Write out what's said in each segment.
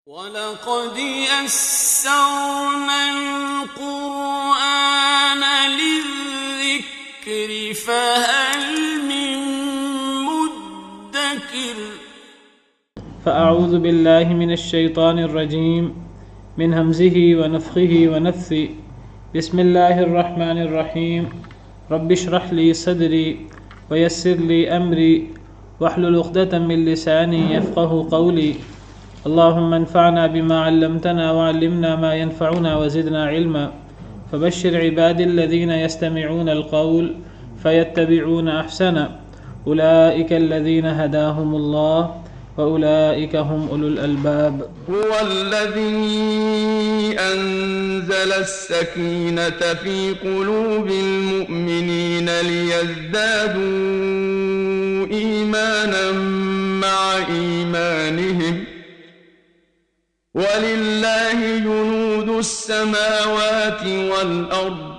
وَلَقَدْ يَسَّرْنَا الْقُرْآنَ لِلذِّكْرِ فَهَلْ مِن مُّدَّكِرٍ فأعوذ بالله من الشيطان الرجيم من همزه ونفخه ونفثه بسم الله الرحمن الرحيم رب اشرح لي صدري ويسر لي أمري واحلل عقدة من لساني يفقه قولي اللهم انفعنا بما علمتنا وعلمنا ما ينفعنا وزدنا علما فبشر عبادي الذين يستمعون القول فيتبعون أحسنه أولئك الذين هداهم الله وأولئك هم أولو الألباب. هو الذي أنزل السكينة في قلوب المؤمنين ليزدادوا إيمانا مع إيمانهم ولله جنود السماوات والأرض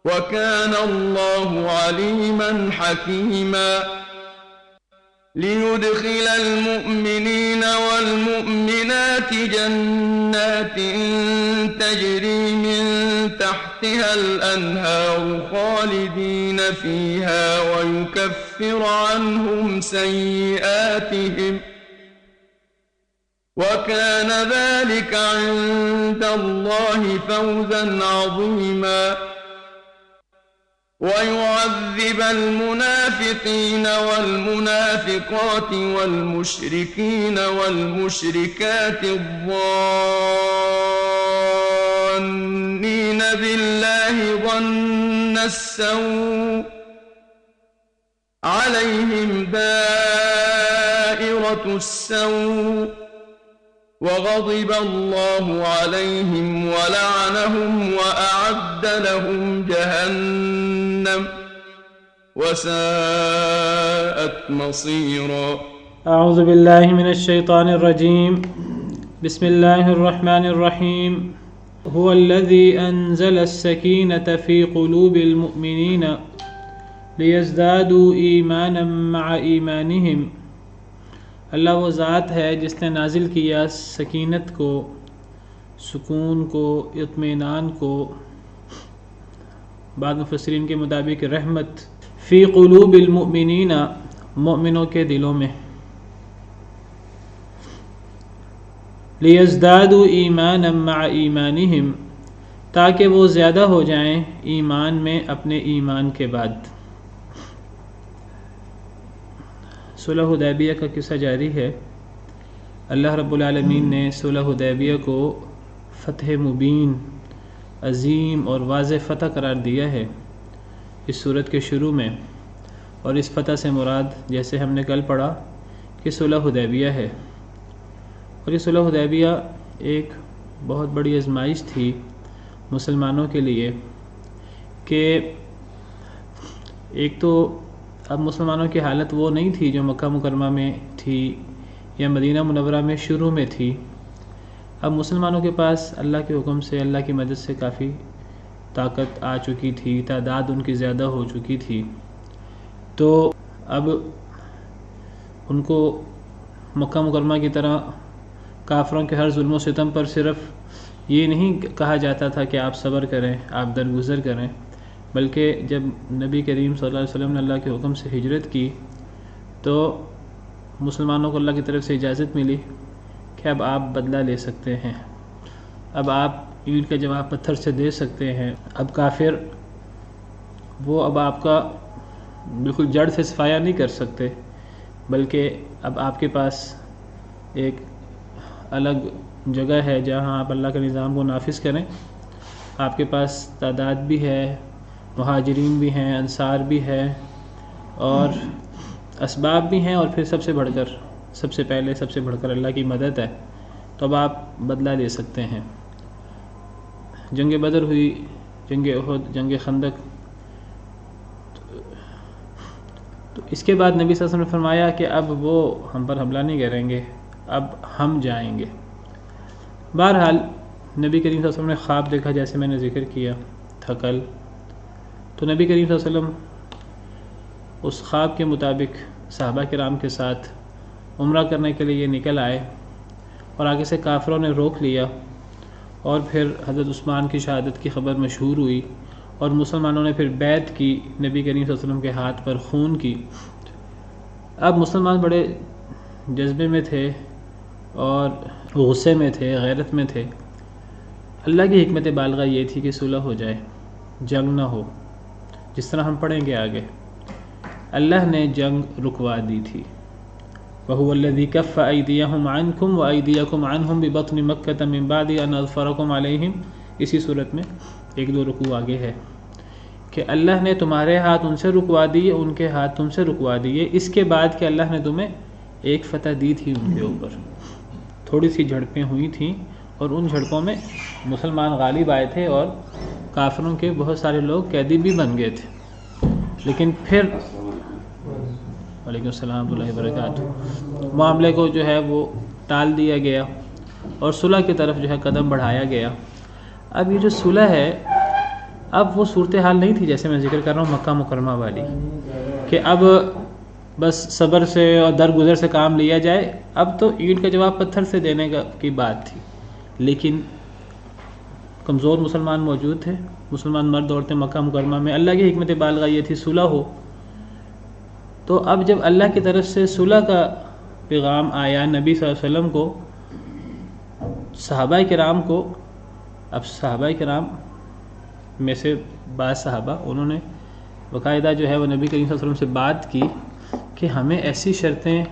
وكان الله عليما حكيما ليدخل المؤمنين والمؤمنات جنات تجري من تحتها الأنهار خالدين فيها ويكفر عنهم سيئاتهم وكان ذلك عند الله فوزا عظيما ويعذب المنافقين والمنافقات والمشركين والمشركات الظانين بالله ظن السوء عليهم دائرة السوء وغضب الله عليهم ولعنهم وأعد لهم جهنم وساءت مصيرا. أعوذ بالله من الشيطان الرجيم بسم الله الرحمن الرحيم هو الذي أنزل السكينة في قلوب المؤمنين ليزدادوا إيمانا مع إيمانهم. اللہ وہ ذات ہے جس نے نازل کیا سکینت کو، سکون کو، اطمینان کو، بعض مفسرین کے مطابق رحمت، فی قلوب المؤمنین، مؤمنوں کے دلوں میں، لیزدادوا ایمانا مع ایمانہم، تاکہ وہ زیادہ ہو جائیں ایمان میں اپنے ایمان کے بعد۔ صلح حدیبیہ کا قصہ جاری ہے۔ اللہ رب العالمین نے صلح حدیبیہ کو فتح مبین، عظیم اور واضح فتح قرار دیا ہے اس صورت کے شروع میں، اور اس فتح سے مراد جیسے ہم نے کل پڑھا کہ صلح حدیبیہ ہے، اور یہ صلح حدیبیہ ایک بہت بڑی آزمائش تھی مسلمانوں کے لیے کہ ایک تو اب مسلمانوں کی حالت وہ نہیں تھی جو مکہ مکرمہ میں تھی یا مدینہ منورہ میں شروع میں تھی۔ اب مسلمانوں کے پاس اللہ کے حکم سے، اللہ کی مدد سے کافی طاقت آ چکی تھی، تعداد ان کی زیادہ ہو چکی تھی، تو اب ان کو مکہ مکرمہ کی طرح کافروں کے ہر ظلم و ستم پر صرف یہ نہیں کہا جاتا تھا کہ آپ صبر کریں، آپ درگزر کریں، بلکہ جب نبی کریم صلی اللہ علیہ وسلم نے اللہ کے حکم سے ہجرت کی تو مسلمانوں کو اللہ کی طرف سے اجازت ملی کہ اب آپ بدلہ لے سکتے ہیں، اب آپ اینٹ کا جواب پتھر سے دے سکتے ہیں، اب کافر وہ اب آپ کا بالکل جڑ سے صفایا نہیں کر سکتے، بلکہ اب آپ کے پاس ایک الگ جگہ ہے جہاں آپ اللہ کے نظام کو نافذ کریں۔ آپ کے پاس تعداد بھی ہے، مہاجرین بھی ہیں، انصار بھی ہے، اور اسباب بھی ہیں، اور پھر سب سے بڑھ کر، سب سے پہلے، سب سے بڑھ کر اللہ کی مدد ہے، تو اب آپ بدلہ لے سکتے ہیں۔ جنگ بدر ہوئی، جنگ احد، جنگ خندق، تو اس کے بعد نبی صلی اللہ علیہ وسلم نے فرمایا کہ اب وہ ہم پر حملہ نہیں کریں گے، اب ہم جائیں گے۔ بہرحال نبی کریم صلی اللہ علیہ وسلم نے خواب دیکھا، جیسے میں نے ذکر کیا تھا کل، تو نبی کریم صلی اللہ علیہ وسلم اس خواب کے مطابق صحابہ کرام کے ساتھ عمرہ کرنے کے لیے نکل آئے، اور آگے سے کافروں نے روک لیا، اور پھر حضرت عثمان کی شہادت کی خبر مشہور ہوئی، اور مسلمانوں نے پھر بیعت کی، نبی کریم صلی اللہ علیہ وسلم کے ہاتھ پر خون کی۔ اب مسلمان بڑے جذبے میں تھے اور غصے میں تھے، غیرت میں تھے۔ اللہ کی حکمت بالغہ یہ تھی کہ صلح ہو جائے، جنگ نہ ہو، جس طرح ہم پڑھیں گے آگے۔ اللہ نے جنگ رکوا دی تھی۔ وَهُوَ الَّذِي كَفَّ أَيْدِيَهُمْ عَنْكُمْ وَأَيْدِيَكُمْ عَنْهُمْ بِبَطْنِ مَكَّةَ مِنْ بَعْدِ أَنْ أَظْفَرَكُمْ عَلَيْهِمْ۔ اسی صورت میں ایک دو رکوع آگے ہے کہ اللہ نے تمہارے ہاتھ ان سے رکوا دیے، ان کے ہاتھ تم سے رکوا دیے، اس کے بعد کہ اللہ نے تمہیں ایک فتح دی تھی ان کے اوپر۔ تھوڑی سی جھڑپیں ہوئی تھیں، اور ان جھڑپوں میں مسلمان غالب آئے تھے، اور کافروں کے بہت سارے لوگ قیدی بھی بن گئے تھے، لیکن پھر وعلیکم السلام ورحمۃ اللہ وبرکاتہ، معاملے کو جو ہے وہ ٹال دیا گیا اور صلح کی طرف جو ہے قدم بڑھایا گیا۔ اب یہ جو صلح ہے، اب وہ صورتحال نہیں تھی جیسے میں ذکر کر رہا ہوں مکہ مکرمہ والی، کہ اب بس صبر سے اور درگزر سے کام لیا جائے۔ اب تو اینٹ کا جواب پتھر سے دینے کی بات تھی، لیکن کمزور مسلمان موجود تھے، مسلمان مرد عورتیں مکہ مکرمہ میں۔ اللہ کی حکمت بالغہ یہ تھی صلح ہو، تو اب جب اللہ کی طرف سے صلح کا پیغام آیا نبی صلی اللہ علیہ وسلم کو، صحابہ کرام کو، اب صحابہ کرام میں سے بعض صحابہ انہوں نے باقاعدہ جو ہے وہ نبی کریم صلی اللہ علیہ وسلم سے بات کی کہ ہمیں ایسی شرطیں،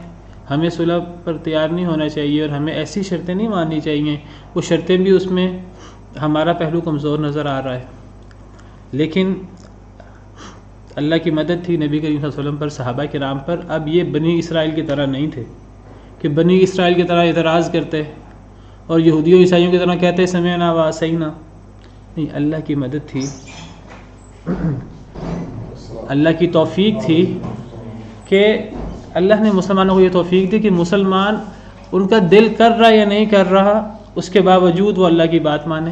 ہمیں صلح پر تیار نہیں ہونا چاہیے، اور ہمیں ایسی شرطیں نہیں ماننی چاہیے۔ وہ شرطیں بھی اس میں ہمارا پہلو کمزور نظر آ رہا ہے، لیکن اللہ کی مدد تھی نبی کریم صلی اللہ علیہ وسلم پر، صحابہ کرام پر۔ اب یہ بنی اسرائیل کی طرح نہیں تھے کہ بنی اسرائیل کی طرح اعتراض کرتے اور یہودیوں عیسائیوں کی طرح کہتے سمعنا وعصینا، نہیں، اللہ کی مدد تھی، اللہ کی توفیق تھی کہ اللہ نے مسلمانوں کو یہ توفیق دی کہ مسلمان ان کا دل کر رہا یا نہیں کر رہا، اس کے باوجود وہ اللہ کی بات مانے۔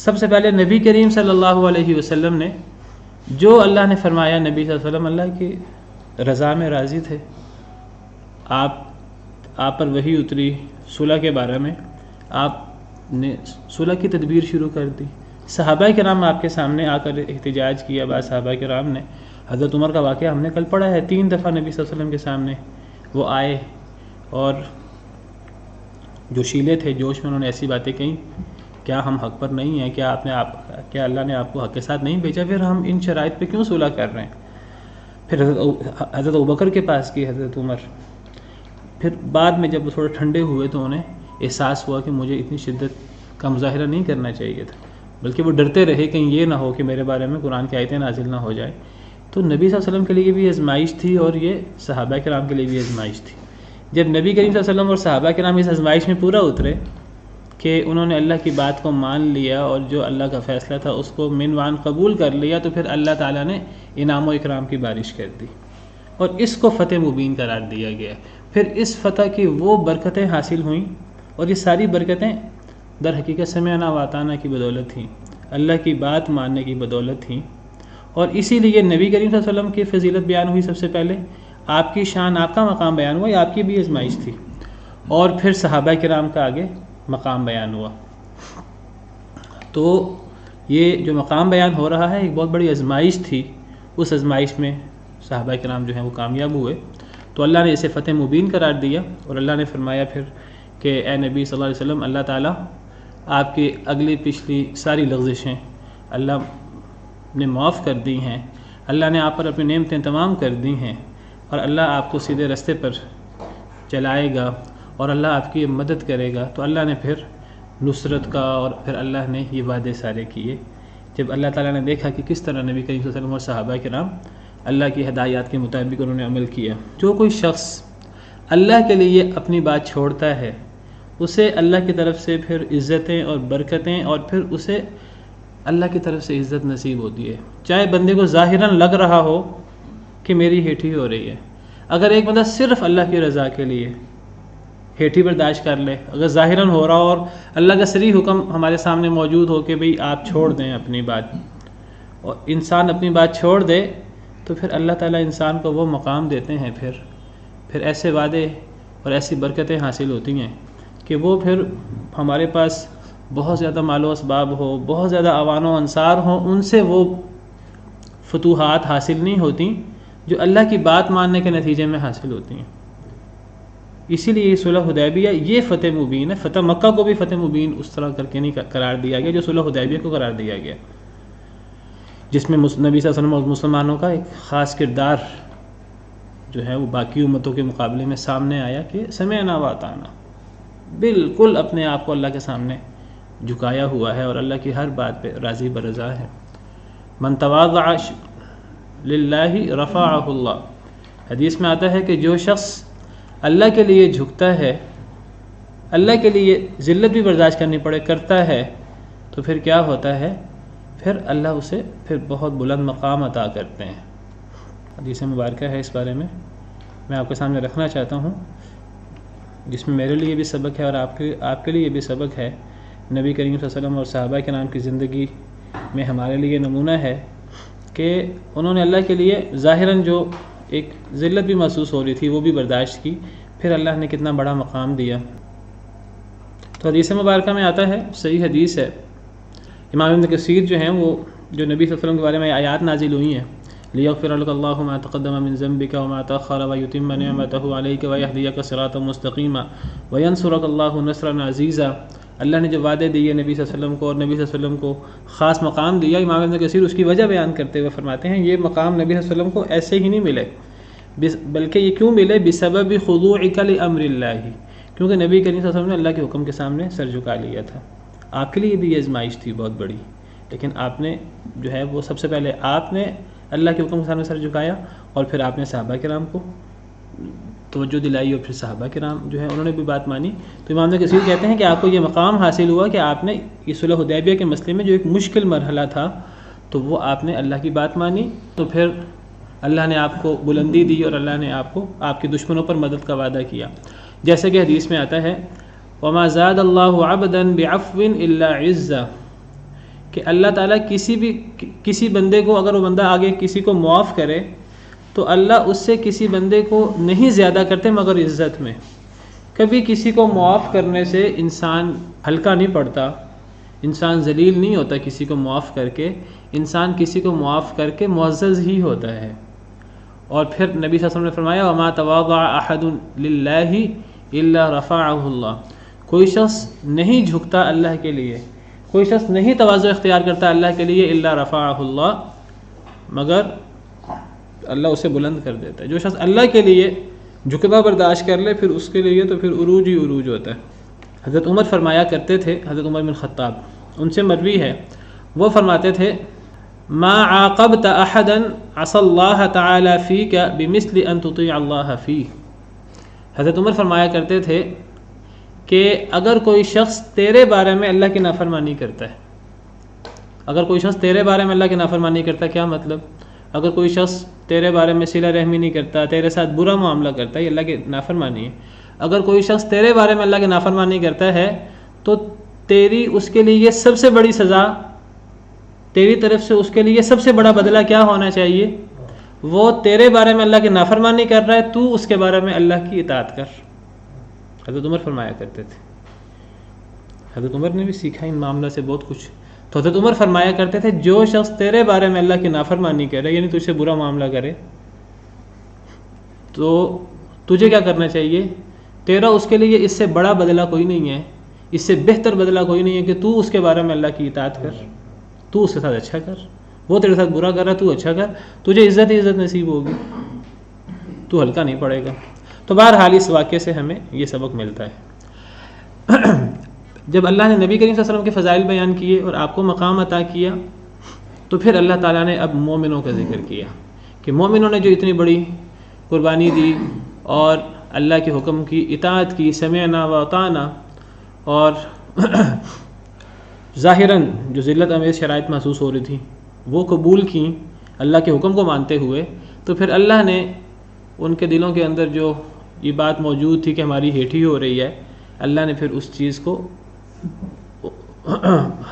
سب سے پہلے نبی کریم صلی اللہ علیہ وسلم نے جو اللہ نے فرمایا، نبی صلی اللہ علیہ وسلم اللہ کی رضا میں راضی تھے۔ آپ پر وحی اتری صلح کے بارے میں، آپ نے صلح کی تدبیر شروع کر دی۔ صحابہ کرام آپ کے سامنے آ کر احتجاج کیا، بعض صحابہ کرام نے، حضرت عمر کا واقعہ ہم نے کل پڑھا ہے، 3 دفعہ نبی صلی اللہ علیہ وسلم کے سامنے وہ آئے، اور جو شیلے تھے جوش میں انہوں نے ایسی باتیں کہیں، کیا ہم حق پر نہیں ہیں؟ کیا اللہ نے آپ کو حق کے ساتھ نہیں بھیجا؟ پھر ہم ان شرائط پہ کیوں صلح کر رہے ہیں؟ پھر حضرت ابوبکر کے پاس کی حضرت عمر، پھر بعد میں جب وہ تھوڑے ٹھنڈے ہوئے تو انہیں احساس ہوا کہ مجھے اتنی شدت کا مظاہرہ نہیں کرنا چاہیے تھا، بلکہ وہ ڈرتے رہے کہیں یہ نہ ہو کہ میرے بارے میں قرآن کی آیتیں نازل نہ ہو جائے۔ تو نبی صلی اللہ علیہ وسلم کے لیے بھی آزمائش تھی، اور یہ صحابہ کرام کے لیے بھی آزمائش تھی۔ جب نبی کریم صلی اللہ علیہ وسلم اور صحابہ کرام اس آزمائش میں پورا اترے کہ انہوں نے اللہ کی بات کو مان لیا اور جو اللہ کا فیصلہ تھا اس کو منوان قبول کر لیا، تو پھر اللہ تعالیٰ نے انعام و اکرام کی بارش کر دی، اور اس کو فتح مبین قرار دیا گیا۔ پھر اس فتح کی وہ برکتیں حاصل ہوئیں، اور یہ ساری برکتیں در حقیقت سمعنا واطعنا کی بدولت تھیں، اللہ کی بات ماننے کی بدولت تھیں۔ اور اسی لیے نبی کریم صلی اللہ علیہ وسلم کی فضیلت بیان ہوئی، سب سے پہلے آپ کی شان، آپ کا مقام بیان ہوا، یہ آپ کی بھی آزمائش تھی، اور پھر صحابہ کرام کا آگے مقام بیان ہوا۔ تو یہ جو مقام بیان ہو رہا ہے ایک بہت بڑی آزمائش تھی، اس آزمائش میں صحابہ کرام جو ہیں وہ کامیاب ہوئے، تو اللہ نے اسے فتح مبین قرار دیا، اور اللہ نے فرمایا پھر کہ اے نبی صلی اللہ علیہ وسلم، اللہ تعالیٰ آپ کی اگلی پچھلی ساری لغزشیں اللہ نے معاف کر دی ہیں، اللہ نے آپ پر اپنی نعمتیں تمام کر دی ہیں، اور اللہ آپ کو سیدھے رستے پر چلائے گا، اور اللہ آپ کی مدد کرے گا۔ تو اللہ نے پھر نصرت کا، اور پھر اللہ نے یہ وعدے سارے کیے۔ جب اللہ تعالیٰ نے دیکھا کہ کس طرح نبی کریم صلی اللہ علیہ وسلم اور صحابہ کرام اللہ کی ہدایات کے مطابق انہوں نے عمل کیا، جو کوئی شخص اللہ کے لیے اپنی بات چھوڑتا ہے، اسے اللہ کی طرف سے پھر عزتیں اور برکتیں، اور پھر اسے اللہ کی طرف سے عزت نصیب ہوتی ہے، چاہے بندے کو ظاہراً لگ رہا ہو کہ میری ہیٹھی ہو رہی ہے۔ اگر ایک بندہ صرف اللہ کی رضا کے لیے ہیٹھی برداشت کر لے، اگر ظاہراً ہو رہا ہو اور اللہ کا صریح حکم ہمارے سامنے موجود ہو کہ بھئی آپ چھوڑ دیں اپنی بات، اور انسان اپنی بات چھوڑ دے، تو پھر اللہ تعالیٰ انسان کو وہ مقام دیتے ہیں، پھر ایسے وعدے اور ایسی برکتیں حاصل ہوتی ہیں کہ وہ پھر ہمارے پاس بہت زیادہ مال و اسباب ہو، بہت زیادہ اعوان و انصار ہوں، ان سے وہ فتوحات حاصل نہیں ہوتی جو اللہ کی بات ماننے کے نتیجے میں حاصل ہوتی ہیں۔ اسی لیے یہ صلح حدیبیہ یہ فتح مبین ہے۔ فتح مکہ کو بھی فتح مبین اس طرح کر کے نہیں قرار دیا گیا جو صلح حدیبیہ کو قرار دیا گیا، جس میں نبی صلی اللہ علیہ وسلم اور مسلمانوں کا ایک خاص کردار جو ہے وہ باقی امتوں کے مقابلے میں سامنے آیا کہ سمعنا واطعنا، بالکل اپنے آپ کو اللہ کے سامنے جھکایا ہوا ہے اور اللہ کی ہر بات پہ راضی برضا ہے۔ من تواضع للہ رفعہ اللہ، حدیث میں آتا ہے کہ جو شخص اللہ کے لیے جھکتا ہے، اللہ کے لیے ذلت بھی برداشت کرنی پڑے کرتا ہے، تو پھر کیا ہوتا ہے؟ پھر اللہ اسے پھر بہت بلند مقام عطا کرتے ہیں۔ حدیث مبارکہ ہے اس بارے میں آپ کے سامنے رکھنا چاہتا ہوں، جس میں میرے لیے بھی سبق ہے اور آپ کے لیے بھی سبق ہے۔ نبی کریم صلی اللہ علیہ وسلم اور صحابہ کرام کی زندگی میں ہمارے لیے نمونہ ہے کہ انہوں نے اللہ کے لیے ظاہراً جو ایک ذلت بھی محسوس ہو رہی تھی وہ بھی برداشت کی، پھر اللہ نے کتنا بڑا مقام دیا۔ تو حدیث مبارکہ میں آتا ہے، صحیح حدیث ہے، امام ابن کثیر جو ہیں وہ جو نبی صلی اللہ علیہ وسلم کے بارے میں آیات نازل ہوئی ہیں، لِيَغْفِرَ لَكَ اللَّهُ مَا تَقَدَّمَ مِن ذَنبِكَ وَمَا تَأَخَّرَ وَيُتِمَّ نِعْمَتَهُ عَلَيْكَ وَيَهْدِيَكَ صِرَاطًا مُسْتَقِيمًا وَيَنْصُرَكَ اللَّهُ نَصْرًا عَزِيزًا۔ اللہ نے جو وعدے دیے نبی صلی اللہ علیہ وسلم کو اور نبی صلی اللہ علیہ وسلم کو خاص مقام دیا، امام ابن کثیر اس کی وجہ بیان کرتے ہوئے فرماتے ہیں یہ مقام نبی صلی اللہ علیہ وسلم کو ایسے ہی نہیں ملے، بلکہ یہ کیوں ملے؟ بسبب خضوعک لامر اللہ، کیونکہ نبی کریم صلی اللہ علیہ وسلم نے اللہ کے حکم کے سامنے سر جھکا لیا تھا۔ آپ کے لیے بھی یہ آزمائش تھی بہت بڑی، لیکن آپ نے جو ہے وہ سب سے پہلے آپ نے اللہ کے حکم کے سامنے سر جھکایا اور پھر آپ نے صحابہ کرام کو توجہ دلائی اور پھر صحابہ کرام جو ہے انہوں نے بھی بات مانی۔ تو امام ابن کثیر کہتے ہیں کہ آپ کو یہ مقام حاصل ہوا کہ آپ نے یہ صلح حدیبیہ کے مسئلے میں جو ایک مشکل مرحلہ تھا تو وہ آپ نے اللہ کی بات مانی، تو پھر اللہ نے آپ کو بلندی دی اور اللہ نے آپ کو آپ کے دشمنوں پر مدد کا وعدہ کیا، جیسے کہ حدیث میں آتا ہے وَمَا زَادَ اللَّهُ عَبْدًا بِعَفْوٍ إِلَّا عِزًّا، کہ اللہ تعالیٰ کسی بندے کو اگر وہ بندہ آگے کسی کو معاف کرے تو اللہ اس سے کسی بندے کو نہیں زیادہ کرتے مگر عزت میں۔ کبھی کسی کو معاف کرنے سے انسان ہلکا نہیں پڑتا، انسان ذلیل نہیں ہوتا، کسی کو معاف کر کے انسان کسی کو معاف کر کے معزز ہی ہوتا ہے۔ اور پھر نبی صلی اللہ علیہ وسلم نے فرمایا وَمَا تَوَاضَعَ أَحَدٌ لِلَّهِ إِلَّا رَفَعَهُ اللَّهُ، کوئی شخص نہیں جھکتا اللہ کے لیے، کوئی شخص نہیں تواضع اختیار کرتا اللہ کے لیے إِلَّا رَفَعَهُ اللَّهُ، مگر اللہ اسے بلند کر دیتا ہے۔ جو شخص اللہ کے لیے جھکنا برداشت کر لے پھر اس کے لیے تو پھر عروج ہی عروج ہوتا ہے۔ حضرت عمر فرمایا کرتے تھے، حضرت عمر بن خطاب ان سے مروی ہے، وہ فرماتے تھے ما عاقبت احدا عصى الله تعالى فيك بمثل ان تطيع الله فيه۔ حضرت عمر فرمایا کرتے تھے کہ اگر کوئی شخص تیرے بارے میں اللہ کی نافرمانی کرتا ہے، اگر کوئی شخص تیرے بارے میں اللہ کی نافرمانی کرتا ہے، کیا مطلب؟ اگر کوئی شخص تیرے بارے میں صلہ رحمی نہیں کرتا، تیرے ساتھ برا معاملہ کرتا ہے، یہ اللہ کی نافرمانی ہے۔ اگر کوئی شخص تیرے بارے میں اللہ کی نافرمانی کرتا ہے تو تیری اس کے لیے یہ سب سے بڑی سزا، تیری طرف سے اس کے لیے سب سے بڑا بدلہ کیا ہونا چاہیے؟ وہ تیرے بارے میں اللہ کی نافرمانی کر رہا ہے، تو اس کے بارے میں اللہ کی اطاعت کر۔ حضرت عمر فرمایا کرتے تھے، حضرت عمر نے بھی سیکھا ان معاملہ سے بہت کچھ۔ تو حضرت عمر فرمایا کرتے تھے جو شخص تیرے بارے میں اللہ کی نافرمانی کرے، یعنی تجھ سے برا معاملہ کرے، تو تجھے کیا کرنا چاہیے؟ تیرا اس کے لیے اس سے بڑا بدلہ کوئی نہیں ہے، اس سے بہتر بدلہ کوئی نہیں ہے کہ تو اس کے بارے میں اللہ کی اطاعت کر، تو اس کے ساتھ اچھا کر۔ وہ تیرے ساتھ برا کر رہا ہے، تو اچھا کر، تجھے عزت ہی عزت نصیب ہوگی، تو ہلکا نہیں پڑے گا۔ تو بہرحال اس واقعے سے ہمیں یہ سبق ملتا ہے۔ جب اللہ نے نبی کریم صلی اللہ علیہ وسلم کے فضائل بیان کیے اور آپ کو مقام عطا کیا، تو پھر اللہ تعالیٰ نے اب مومنوں کا ذکر کیا کہ مومنوں نے جو اتنی بڑی قربانی دی اور اللہ کے حکم کی اطاعت کی، سمعنا و اطعنا، اور ظاہراً جو ذلت امیز شرائط محسوس ہو رہی تھی وہ قبول کیں اللہ کے حکم کو مانتے ہوئے، تو پھر اللہ نے ان کے دلوں کے اندر جو یہ بات موجود تھی کہ ہماری ہیٹھی ہو رہی ہے، اللہ نے پھر اس چیز کو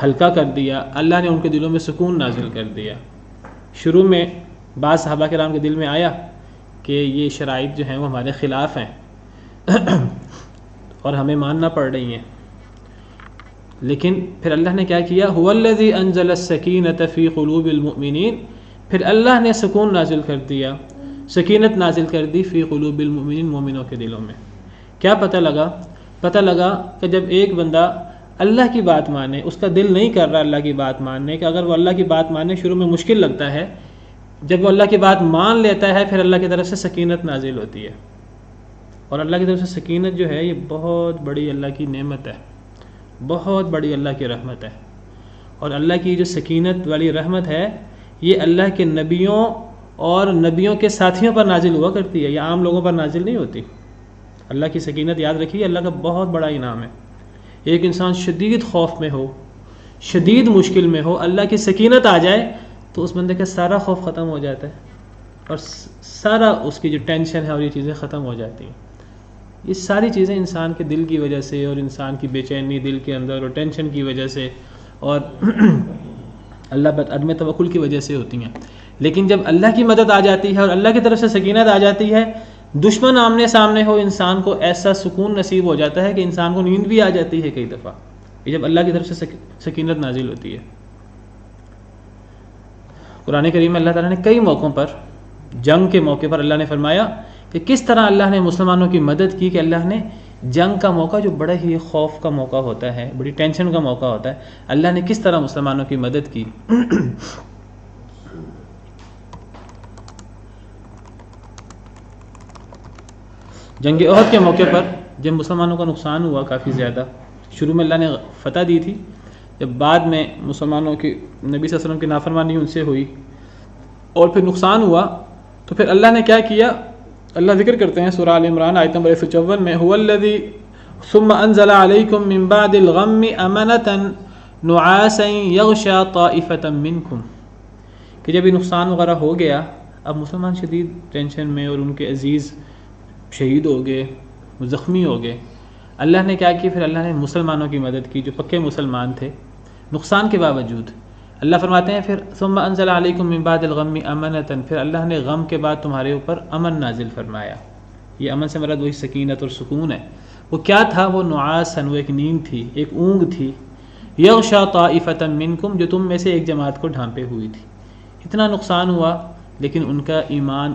ہلکا کر دیا، اللہ نے ان کے دلوں میں سکون نازل کر دیا۔ شروع میں بعض صحابہ کرام کے دل میں آیا کہ یہ شرائط جو ہیں وہ ہمارے خلاف ہیں، اور ہمیں ماننا پڑ رہی ہیں. لیکن پھر اللہ نے کیا کیا؟ هو الذی انزل السکینۃ فی قلوب المؤمنین، پھر اللہ نے سکون نازل کر دیا، سکینت نازل کر دی فی قلوب المؤمنین، مومنوں کے دلوں میں. کیا پتہ لگا؟ پتہ لگا کہ جب ایک بندہ اللہ کی بات مانے، اس کا دل نہیں کر رہا اللہ کی بات ماننے، کہ اگر وہ اللہ کی بات ماننے شروع میں مشکل لگتا ہے، جب وہ اللہ کی بات مان لیتا ہے پھر اللہ کی طرف سے سکینت نازل ہوتی ہے. اور اللہ کی طرف سے سکینت جو ہے یہ بہت بڑی اللہ کی نعمت ہے، بہت بڑی اللہ کی رحمت ہے. اور اللہ کی جو سکینت والی رحمت ہے یہ اللہ کے نبیوں اور نبیوں کے ساتھیوں پر نازل ہوا کرتی ہے، یہ عام لوگوں پر نازل نہیں ہوتی. اللہ کی سکینت یاد رکھیے اللہ کا بہت بڑا انعام ہے. ایک انسان شدید خوف میں ہو، شدید مشکل میں ہو، اللہ کی سکینت آ جائے تو اس بندے کا سارا خوف ختم ہو جاتا ہے اور سارا اس کی جو ٹینشن ہے اور یہ چیزیں ختم ہو جاتی ہیں. یہ ساری چیزیں انسان کے دل کی وجہ سے اور انسان کی بے چینی دل کے اندر اور ٹینشن کی وجہ سے اور اللہ پر عدم توکل کی وجہ سے ہوتی ہیں. لیکن جب اللہ کی مدد آ جاتی ہے اور اللہ کی طرف سے سکینت آ جاتی ہے، دشمن آمنے سامنے ہو، انسان کو ایسا سکون نصیب ہو جاتا ہے کہ انسان کو نیند بھی آ جاتی ہے کئی دفعہ، یہ جب اللہ کی طرف سے سکینت نازل ہوتی ہے. قرآن کریم میں اللہ تعالیٰ نے کئی موقعوں پر، جنگ کے موقع پر اللہ نے فرمایا کہ کس طرح اللہ نے مسلمانوں کی مدد کی، کہ اللہ نے جنگ کا موقع جو بڑا ہی خوف کا موقع ہوتا ہے، بڑی ٹینشن کا موقع ہوتا ہے، اللہ نے کس طرح مسلمانوں کی مدد کی. جنگ احد کے موقع پر جب مسلمانوں کا نقصان ہوا کافی زیادہ، شروع میں اللہ نے فتح دی تھی، جب بعد میں مسلمانوں کی نبی صلی اللہ علیہ وسلم کی نافرمانی ان سے ہوئی اور پھر نقصان ہوا، تو پھر اللہ نے کیا کیا؟ اللہ ذکر کرتے ہیں سورہ آل عمران آیت نمبر 154 میں، هو الذی ثم انزل علیکم من بعد الغم امنۃ نعاسا یغشی طائفۃ منکم، کہ جب یہ نقصان وغیرہ ہو گیا، اب مسلمان شدید ٹینشن میں اور ان کے عزیز شہید ہو گئے، زخمی ہو گئے. اللہ نے کیا کی؟ پھر اللہ نے مسلمانوں کی مدد کی جو پکے مسلمان تھے نقصان کے باوجود. اللہ فرماتے ہیں پھر ثم انزل علیکم من بعد الغم امنۃ، پھر اللہ نے غم کے بعد تمہارے اوپر امن نازل فرمایا. یہ امن سے مراد وہی سکینت اور سکون ہے. وہ کیا تھا؟ وہ نعاسن، وہ ایک نیند تھی، ایک اونگ تھی، یغشی طائفۃ منکم، جو تم میں سے ایک جماعت کو ڈھانپے ہوئی تھی. اتنا نقصان ہوا لیکن ان کا ایمان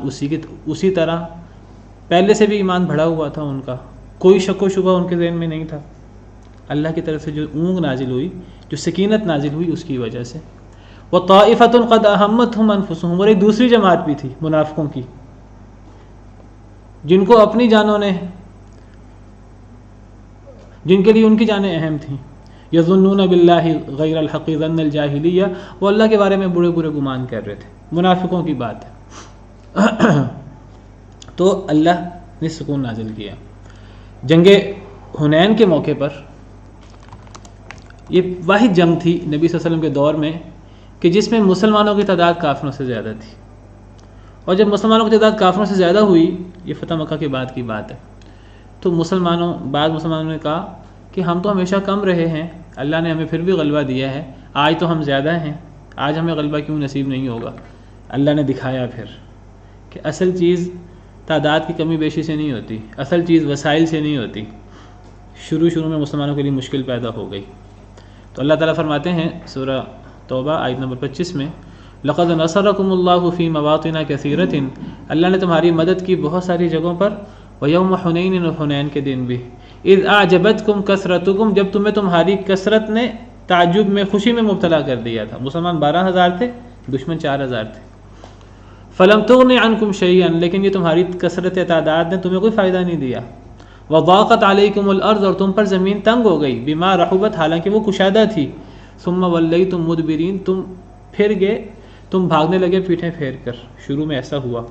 اسی طرح، پہلے سے بھی ایمان بڑھا ہوا تھا ان کا، کوئی شک و شبہ ان کے ذہن میں نہیں تھا. اللہ کی طرف سے جو اونگ نازل ہوئی، جو سکینت نازل ہوئی، اس کی وجہ سے. وَطَائِفَةٌ قَدْ أَهَمَّتْهُمْ أَنفُسُهُمْ، اور ایک دوسری جماعت بھی تھی منافقوں کی، جن کو اپنی جانوں نے، جن کے لیے ان کی جانیں اہم تھیں. يَظُنُّونَ بِاللَّهِ غَيْرَ الْحَقِّ ظَنَّ الْجَاهِلِيَّةِ، وہ اللہ کے بارے میں برے برے گمان کر رہے تھے. منافقوں کی بات ہے. تو اللہ نے سکون نازل کیا. جنگ حنین کے موقع پر یہ واحد جنگ تھی نبی صلی اللہ علیہ وسلم کے دور میں کہ جس میں مسلمانوں کی تعداد کافروں سے زیادہ تھی. اور جب مسلمانوں کی تعداد کافروں سے زیادہ ہوئی، یہ فتح مکہ کے بعد کی بات ہے، تو بعض مسلمانوں نے کہا کہ ہم تو ہمیشہ کم رہے ہیں، اللہ نے ہمیں پھر بھی غلبہ دیا ہے، آج تو ہم زیادہ ہیں، آج ہمیں غلبہ کیوں نصیب نہیں ہوگا. اللہ نے دکھایا پھر کہ اصل چیز تعداد کی کمی بیشی سے نہیں ہوتی، اصل چیز وسائل سے نہیں ہوتی. شروع میں مسلمانوں کے لیے مشکل پیدا ہو گئی. تو اللہ تعالیٰ فرماتے ہیں سورہ توبہ آیت نمبر 25 میں، لَقَدْ نَصَرَكُمُ اللَّهُ فِي مَوَاطِنَ كَثِيرَةٍ، اللہ نے تمہاری مدد کی بہت ساری جگہوں پر. وَيَوْمَ حُنَيْنٍ، اور حنین کے دن بھی. اِذْ أَعْجَبَتْكُمْ كَثْرَتُكُمْ، جب تمہیں تمہاری کثرت نے تعجب میں، خوشی میں مبتلا کر دیا تھا. مسلمان 12,000 تھے، دشمن 4,000 تھے. فَلَمْ تُغْنِ عَنْكُمْ شَيْئًا، لیکن یہ تمہاری کثرت تعداد نے تمہیں کوئی فائدہ نہیں دیا. وَضَاقَتْ عَلَيْكُمُ الْأَرْضُ، اور تم پر زمین تنگ ہو گئی. بِمَا رَحُبَتْ، حالانکہ وہ کشادہ تھی. ثُمَّ وَلَّيْتُمْ مُدْبِرِينَ، تم پھر گئے، تم بھاگنے لگے پیٹھیں پھیر کر. شروع میں ایسا ہوا.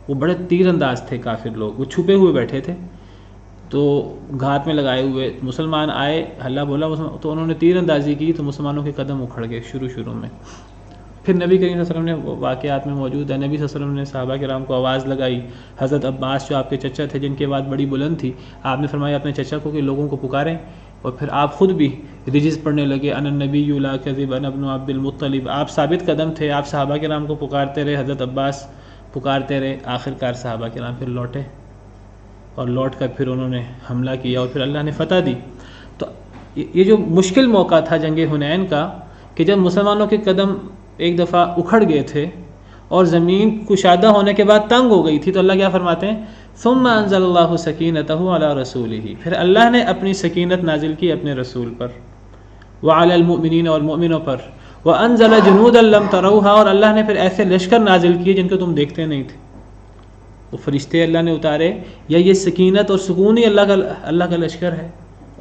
وہ بڑے تیر انداز تھے کافر لوگ، وہ چھپے ہوئے بیٹھے تھے، تو گھات میں لگائے ہوئے. مسلمان آئے، ہلہ بولا تو انہوں نے تیر اندازی کی، تو مسلمانوں کے قدم اکھڑ گئے شروع میں. پھر نبی کریم صلی اللہ علیہ وسلم نے واقعات میں موجود ہے، نبی صلی اللہ علیہ وسلم نے صحابہ کرام کو آواز لگائی. حضرت عباس جو آپ کے چچا تھے، جن کی آواز بڑی بلند تھی، آپ نے فرمایا اپنے چچا کو کہ لوگوں کو پکاریں. اور پھر آپ خود بھی رجز پڑھنے لگے، انا النبی لا کذب انا ابن عبد المطلب. آپ ثابت قدم تھے، آپ صحابہ کرام کو پکارتے رہے، حضرت عباس پکارتے رہے. آخر کار صحابہ کرام پھر لوٹے. اور لوٹ کر پھر انہوں نے حملہ کیا اور پھر اللہ نے فتح دی. تو یہ جو مشکل موقع تھا جنگ حنین کا کہ جب مسلمانوں کے قدم ایک دفعہ اکھڑ گئے تھے اور زمین کشادہ ہونے کے بعد تنگ ہو گئی تھی، تو اللہ کیا فرماتے ہیں ثم انزل اللہ سکینتہ علی رسولہ، پھر اللہ نے اپنی سکینت نازل کی اپنے رسول پر، وعلی المؤمنین اور مومنوں پر، وانزل جنودا لم تروها، اور اللہ نے پھر ایسے لشکر نازل کیے جن کو تم دیکھتے نہیں تھے. وہ فرشتے اللہ نے اتارے، یا یہ سکینت اور سکون ہی اللہ کا لشکر ہے،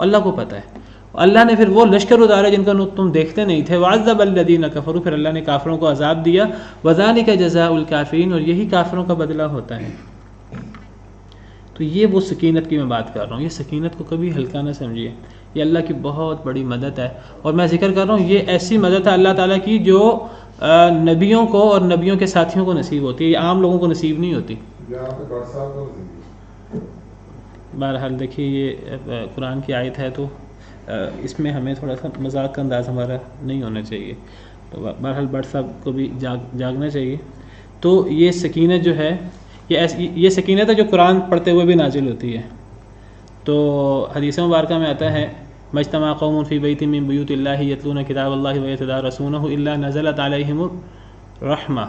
اللہ کو پتہ ہے. اللہ نے پھر وہ لشکر اتارے جن کو تم دیکھتے نہیں تھے. وعذب الذین کفروا، پھر اللہ نے کافروں کو عذاب دیا. وذالک جزاء الکافرین، اور یہی کافروں کا بدلہ ہوتا ہے. تو یہ وہ سکینت کی میں بات کر رہا ہوں. یہ سکینت کو کبھی ہلکا نہ سمجھیے، یہ اللہ کی بہت بڑی مدد ہے. اور میں ذکر کر رہا ہوں یہ ایسی مدد ہے اللہ تعالیٰ کی جو نبیوں کو اور نبیوں کے ساتھیوں کو نصیب ہوتی ہے، یہ عام لوگوں کو نصیب نہیں ہوتی. بہرحال دیکھیے یہ قرآن کی آیت ہے تو اس میں ہمیں تھوڑا سا مذاق کا انداز ہمارا نہیں ہونا چاہیے. تو بہرحال بٹ صاحب کو بھی جاگنا چاہیے. تو یہ سکینت جو ہے یہ سکینت ہے جو قرآن پڑھتے ہوئے بھی نازل ہوتی ہے. تو حدیث مبارکہ میں آتا ہے مجتمع قوم فی بیت من بیوت اللہ یتلون کتاب اللہ ویتدارسونہ الا نزلت علیہم الرحمہ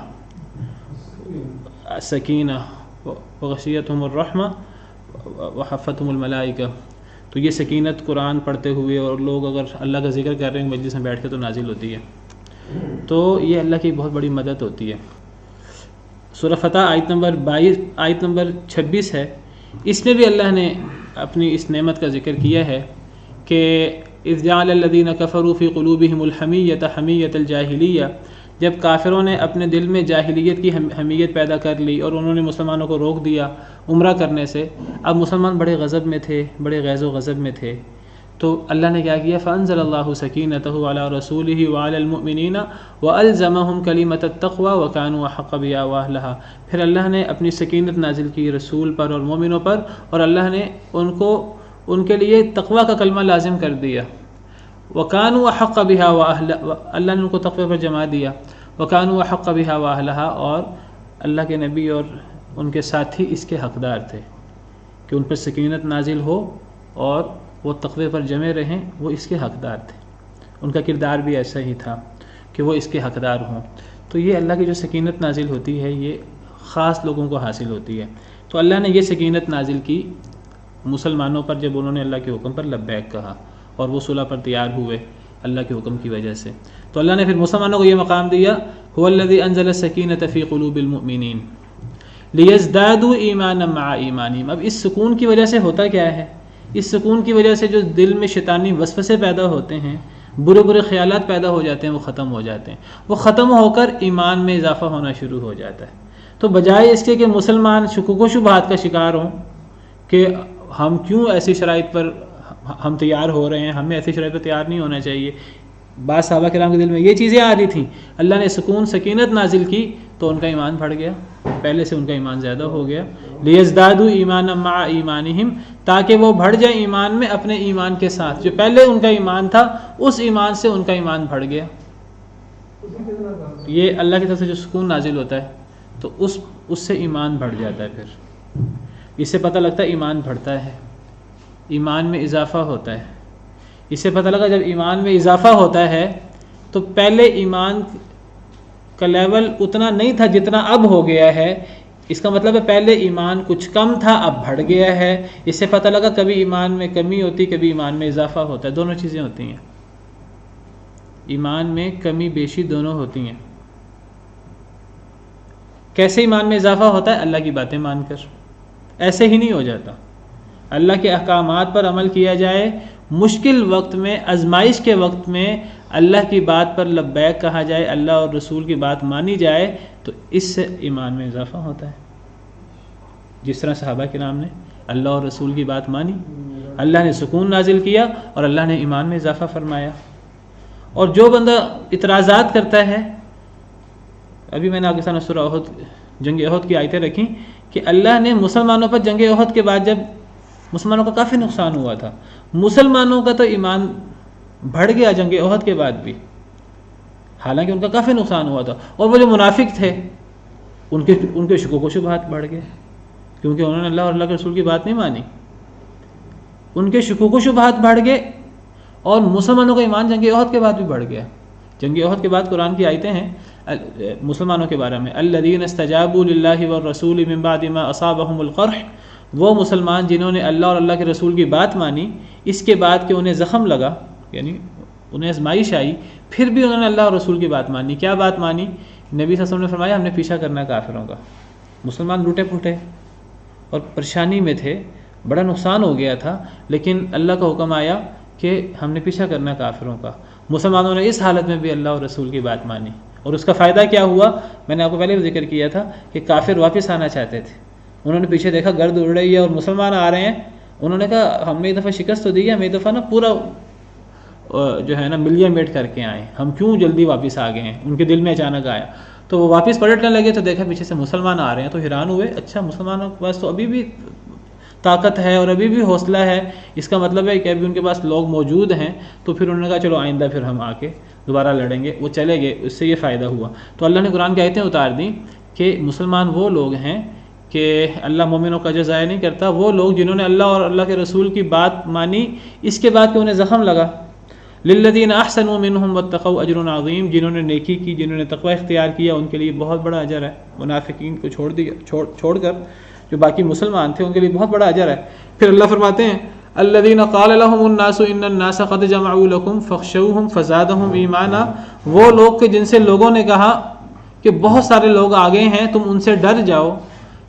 سکینہ وغشیتہم الرحمہ وحفتہم الملائکہ. تو یہ سکینت قرآن پڑھتے ہوئے اور لوگ اگر اللہ کا ذکر کر رہے ہیں مجلس میں بیٹھ کے تو نازل ہوتی ہے. تو یہ اللہ کی بہت بڑی مدد ہوتی ہے. سورہ فتح آیت نمبر 22 آیت نمبر 26 ہے، اس میں بھی اللہ نے اپنی اس نعمت کا ذکر کیا ہے کہ اذ جعل الذین کفروا فی قلوبہم الحمیۃ حمیۃ الجاہلیہ، جب کافروں نے اپنے دل میں جاہلیت کی حمیت پیدا کر لی اور انہوں نے مسلمانوں کو روک دیا عمرہ کرنے سے. اب مسلمان بڑے غضب میں تھے، بڑے غیظ و غضب میں تھے، تو اللہ نے کیا کیا فانزل اللہ سکینتہ علی رسولہ وعلی المؤمنین والزمہم کلمۃ التقوی وکانوا احق بها واہلھا. پھر اللہ نے اپنی سکینت نازل کی رسول پر اور مومنوں پر، اور اللہ نے ان کے لیے تقوی کا کلمہ لازم کر دیا. وکانوا احق بها واہلھا، اللہ نے ان کو تقوی پر جما دیا. وکانوا احق بها واہلھا، اور اللہ کے نبی اور ان کے ساتھی اس کے حقدار تھے کہ ان پر سکینت نازل ہو اور وہ تقوی پر جمے رہیں، وہ اس کے حقدار تھے. ان کا کردار بھی ایسا ہی تھا کہ وہ اس کے حقدار ہوں. تو یہ اللہ کی جو سکینت نازل ہوتی ہے یہ خاص لوگوں کو حاصل ہوتی ہے. تو اللہ نے یہ سکینت نازل کی مسلمانوں پر جب انہوں نے اللہ کے حکم پر لبیک کہا اور وہ صلح پر تیار ہوئے اللہ کے حکم کی وجہ سے. تو اللہ نے پھر مسلمانوں کو یہ مقام دیا هو الذی انزل السکینۃ فی قلوب المؤمنین لیزدادوا ایمانا مع ایمانہم. اب اس سکون کی وجہ سے ہوتا کیا ہے؟ اس سکون کی وجہ سے جو دل میں شیطانی وسوسے پیدا ہوتے ہیں، برے برے خیالات پیدا ہو جاتے ہیں، وہ ختم ہو جاتے ہیں. وہ ختم ہو کر ایمان میں اضافہ ہونا شروع ہو جاتا ہے. تو بجائے اس کے کہ مسلمان شکوک و شبہات کا شکار ہوں کہ ہم کیوں ایسی شرائط پر ہم تیار ہو رہے ہیں، ہمیں ایسی شرائط پر تیار نہیں ہونا چاہیے. بعض صحابہ کرام کے دل میں یہ چیزیں آ رہی تھیں، اللہ نے سکون سکینت نازل کی تو ان کا ایمان بڑھ گیا، پہلے سے ان کا ایمان زیادہ ہو گیا. لیزدادوا ایمانا مع ایمانہم، تاکہ وہ بڑھ جائیں ایمان میں اپنے ایمان کے ساتھ. جو پہلے ان کا ایمان تھا اس ایمان سے ان کا ایمان بڑھ گیا. یہ اللہ کی طرف سے جو سکون نازل ہوتا ہے تو اس سے ایمان بڑھ جاتا ہے. پھر اس سے پتہ لگتا ہے ایمان بڑھتا ہے، ایمان میں اضافہ ہوتا ہے. اس سے پتہ لگا جب ایمان میں اضافہ ہوتا ہے تو پہلے ایمان کا لیول اتنا نہیں تھا جتنا اب ہو گیا ہے. اس کا مطلب ہے پہلے ایمان کچھ کم تھا اب بڑھ گیا ہے. اس سے پتہ لگا کبھی ایمان میں کمی ہوتی، کبھی ایمان میں اضافہ ہوتا ہے. دونوں چیزیں ہوتی ہیں، ایمان میں کمی بیشی دونوں ہوتی ہیں. کیسے ایمان میں اضافہ ہوتا ہے؟ اللہ کی باتیں مان کر. ایسے ہی نہیں ہو جاتا. اللہ کے احکامات پر عمل کیا جائے، مشکل وقت میں آزمائش کے وقت میں اللہ کی بات پر لبیک کہا جائے، اللہ اور رسول کی بات مانی جائے تو اس سے ایمان میں اضافہ ہوتا ہے. جس طرح صحابہ کرام نے اللہ اور رسول کی بات مانی، اللہ نے سکون نازل کیا اور اللہ نے ایمان میں اضافہ فرمایا. اور جو بندہ اعتراضات کرتا ہے، ابھی میں نے آپ کے سامنے سورہ احد جنگ احد کی آیتیں رکھیں کہ اللہ نے مسلمانوں پر جنگ احد کے بعد جب مسلمانوں کا کافی نقصان ہوا تھا، مسلمانوں کا تو ایمان بڑھ گیا جنگ احد کے بعد بھی، حالانکہ ان کا کافی نقصان ہوا تھا. اور وہ جو منافق تھے ان کے شکوک و شبہات بڑھ گئے. کیونکہ انہوں نے اللہ اور اللہ کے رسول کی بات نہیں مانی. ان کے شکوک و شبہات بڑھ گئے اور مسلمانوں کا ایمان جنگ احد کے بعد بھی بڑھ گیا. جنگ احد کے بعد قرآن کی آیتیں ہیں مسلمانوں کے بارے میں، الذین استجابوا للہ والرسول من بعد ما اصابهم القرح، وہ مسلمان جنہوں نے اللہ اور اللہ کے رسول کی بات مانی اس کے بعد کہ انہیں زخم لگا، یعنی انہیں آزمائش آئی، پھر بھی انہوں نے اللہ اور رسول کی بات مانی. کیا بات مانی؟ نبی صلی اللہ علیہ وسلم نے فرمایا ہم نے پیچھا کرنا ہے کافروں کا. مسلمان لوٹے پھوٹے اور پریشانی میں تھے، بڑا نقصان ہو گیا تھا، لیکن اللہ کا حکم آیا کہ ہم نے پیچھا کرنا ہے کافروں کا. مسلمانوں نے اس حالت میں بھی اللہ اور رسول کی بات مانی، اور اس کا فائدہ کیا ہوا؟ میں نے آپ کو پہلے بھی ذکر کیا تھا کہ کافر واپس آنا چاہتے تھے. انہوں نے پیچھے دیکھا گرد اڑ رہی ہے اور مسلمان آ رہے ہیں، انہوں نے کہا ہم نے ایک دفعہ شکست تو دی ہے، ہم ایک دفعہ نا پورا جو ہے نا ملیا میٹ کر کے آئے، ہم کیوں جلدی واپس آ گئے ہیں. ان کے دل میں اچانک آیا تو وہ واپس پلٹنے لگے تو دیکھا پیچھے سے مسلمان آ رہے ہیں، تو حیران ہوئے، اچھا مسلمانوں کے پاس تو ابھی بھی طاقت ہے اور ابھی بھی حوصلہ ہے، اس کا مطلب ہے کہ ابھی ان کے پاس لوگ موجود ہیں. تو پھر انہوں نے کہا چلو آئندہ پھر ہم آ کے دوبارہ لڑیں گے. وہ چلے گئے، اس سے یہ فائدہ ہوا. تو اللہ نے قرآن کی آیتیں اتار دیں کہ مسلمان وہ لوگ ہیں کہ اللہ مومنوں کا اجر ضائع نہیں کرتا، وہ لوگ جنہوں نے اللہ اور اللہ کے رسول کی بات مانی اس کے بعد کہ انہیں زخم لگا. للذین احسنوا منہم واتقوا اجر عظیم، جنہوں نے نیکی کی، جنہوں نے تقوی اختیار کیا، ان کے لیے بہت بڑا اجر ہے. منافقین کو چھوڑ کر جو باقی مسلمان تھے ان کے لیے بہت بڑا اجر ہے. پھر اللہ فرماتے ہیں الذین قال لهم الناس ان الناس قد جمعوا لكم فاخشوهم فزادهم ایمانا، وہ لوگ کہ جن سے لوگوں نے کہا کہ بہت سارے لوگ آگے ہیں تم ان سے ڈر جاؤ.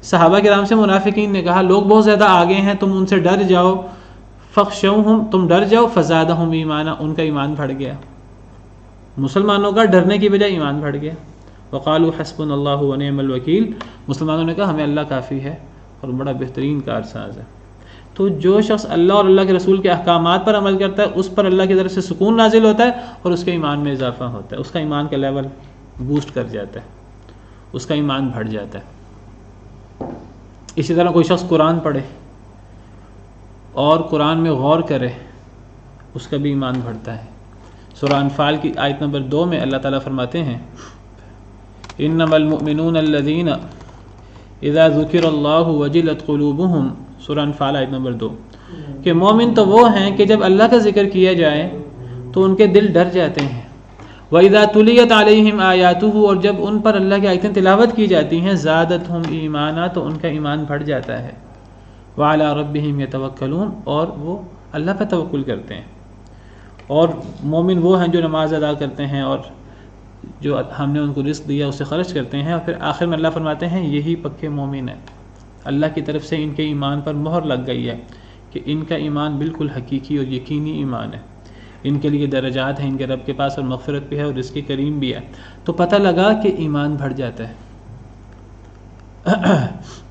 صحابہ کرام سے منافقین نے کہا لوگ بہت زیادہ آگے ہیں تم ان سے ڈر جاؤ، فخشوہم تم ڈر جاؤ، فزادہم ایمانا ان کا ایمان بڑھ گیا. مسلمانوں کا ڈرنے کی بجائے ایمان بڑھ گیا. وقالوا حسبنا اللہ ونعم الوکیل، مسلمانوں نے کہا ہمیں اللہ کافی ہے اور بڑا بہترین کارساز ہے. تو جو شخص اللہ اور اللہ کے رسول کے احکامات پر عمل کرتا ہے اس پر اللہ کی طرف سے سکون نازل ہوتا ہے اور اس کے ایمان میں اضافہ ہوتا ہے، اس کا ایمان کا لیول بوسٹ کر جاتا ہے، اس کا ایمان بڑھ جاتا ہے. اسی طرح کوئی شخص قرآن پڑھے اور قرآن میں غور کرے، اس کا بھی ایمان بڑھتا ہے. سورہ انفال کی آیت نمبر 2 میں اللہ تعالیٰ فرماتے ہیں انما المؤمنون الذین اذا ذکر اللہ وجلت قلوبہم، سورہ انفال آیت نمبر 2، کہ مومن تو وہ ہیں کہ جب اللہ کا ذکر کیا جائے تو ان کے دل ڈر جاتے ہیں. وَإِذَا تُلِيَتْ عَلَيْهِمْ آيَاتُهُ، اور جب ان پر اللہ کی آیتیں تلاوت کی جاتی ہیں زادتہم ایمانا، تو ان کا ایمان بڑھ جاتا ہے. وَعَلَىٰ رَبِّهِمْ يَتَوَكَّلُونَ، اور وہ اللہ پہ توکل کرتے ہیں. اور مومن وہ ہیں جو نماز ادا کرتے ہیں اور جو ہم نے ان کو رزق دیا اسے خرچ کرتے ہیں. اور پھر آخر میں اللہ فرماتے ہیں یہی پکے مومن ہیں، اللہ کی طرف سے ان کے ایمان پر مہر لگ گئی ہے کہ ان کا ایمان بالکل حقیقی اور یقینی ایمان ہے. ان کے لیے درجات ہیں ان کے رب کے پاس، اور مغفرت بھی ہے اور رزق کریم بھی ہے. تو پتہ لگا کہ ایمان بڑھ جاتا ہے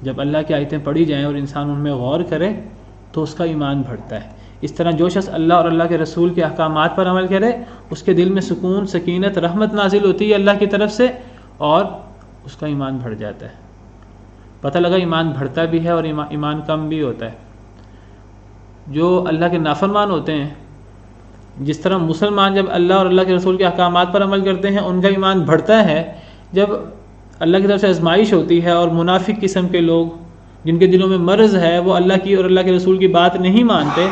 جب اللہ کی آیتیں پڑھی جائیں اور انسان ان میں غور کرے تو اس کا ایمان بڑھتا ہے. اس طرح جو شخص اللہ اور اللہ کے رسول کے احکامات پر عمل کرے اس کے دل میں سکون، سکینت، رحمت نازل ہوتی ہے اللہ کی طرف سے، اور اس کا ایمان بڑھ جاتا ہے. پتہ لگا ایمان بڑھتا بھی ہے اور ایمان کم بھی ہوتا ہے. جو اللہ کے نافرمان ہوتے ہیں، جس طرح مسلمان جب اللہ اور اللہ کے رسول کے احکامات پر عمل کرتے ہیں ان کا ایمان بڑھتا ہے، جب اللہ کی طرف سے آزمائش ہوتی ہے اور منافق قسم کے لوگ جن کے دلوں میں مرض ہے وہ اللہ کی اور اللہ کے رسول کی بات نہیں مانتے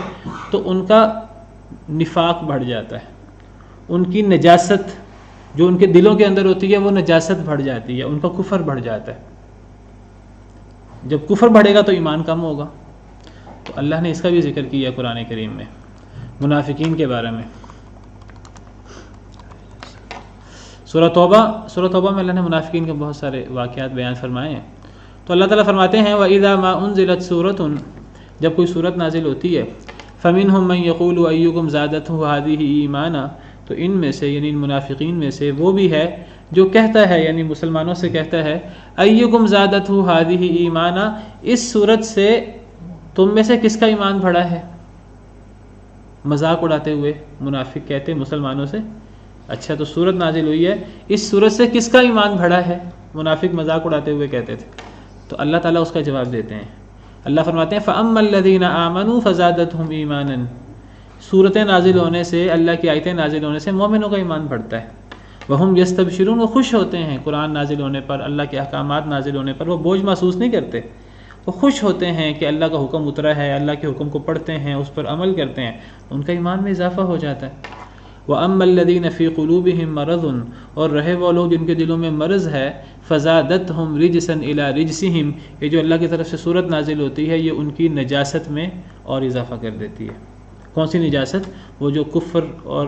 تو ان کا نفاق بڑھ جاتا ہے. ان کی نجاست جو ان کے دلوں کے اندر ہوتی ہے وہ نجاست بڑھ جاتی ہے، ان کا کفر بڑھ جاتا ہے. جب کفر بڑھے گا تو ایمان کم ہوگا. تو اللہ نے اس کا بھی ذکر کیا قرآن کریم میں منافقین کے بارے میں. سورہ توبہ میں اللہ نے منافقین کے بہت سارے واقعات بیان فرمائے ہیں. تو اللہ تعالیٰ فرماتے ہیں وَإِذَا مَا أُنزِلَتْ سُورَةٌ، جب کوئی صورت نازل ہوتی ہے فَمِنْهُمْ مَنْ يَقُولُ أَيُّكُمْ زَادَتْهُ هَذِهِ ایمانا، تو ان میں سے یعنی منافقین میں سے وہ بھی ہے جو کہتا ہے، یعنی مسلمانوں سے کہتا ہے أَيُّكُمْ زَادَتْهُ هَذِهِ ایمانا، اس صورت سے تم میں سے کس کا ایمان بڑھا ہے. مذاق اڑاتے ہوئے منافق کہتے مسلمانوں سے اچھا تو صورت نازل ہوئی ہے، اس صورت سے کس کا ایمان بڑھا ہے. منافق مذاق اڑاتے ہوئے کہتے تھے. تو اللہ تعالیٰ اس کا جواب دیتے ہیں. اللہ فرماتے ہیں فَأَمَّا الَّذِينَ آمَنُوا فَزَادَتْهُمْ إِيمَانًا، صورتیں نازل ہونے سے، اللہ کی آیتیں نازل ہونے سے مومنوں کا ایمان بڑھتا ہے. وَهُمْ يَسْتَبْشِرُونَ، وہ خوش ہوتے ہیں قرآن نازل ہونے پر، اللہ کے احکامات نازل ہونے پر، وہ بوجھ محسوس نہیں کرتے. وہ خوش ہوتے ہیں کہ اللہ کا حکم اترا ہے، اللہ کے حکم کو پڑھتے ہیں، اس پر عمل کرتے ہیں، ان کا ایمان میں اضافہ ہو جاتا ہے۔ وَأَمَّا الَّذِينَ فِي قُلُوبِهِم مَرَضٌ، اور رہے وہ لوگ جن کے دلوں میں مرض ہے، فَزَادَتْهُمْ رِجْسًا إِلَىٰ رِجْسِهِمْ، یہ جو اللہ کی طرف سے صورت نازل ہوتی ہے یہ ان کی نجاست میں اور اضافہ کر دیتی ہے۔ کون سی نجاست؟ وہ جو کفر اور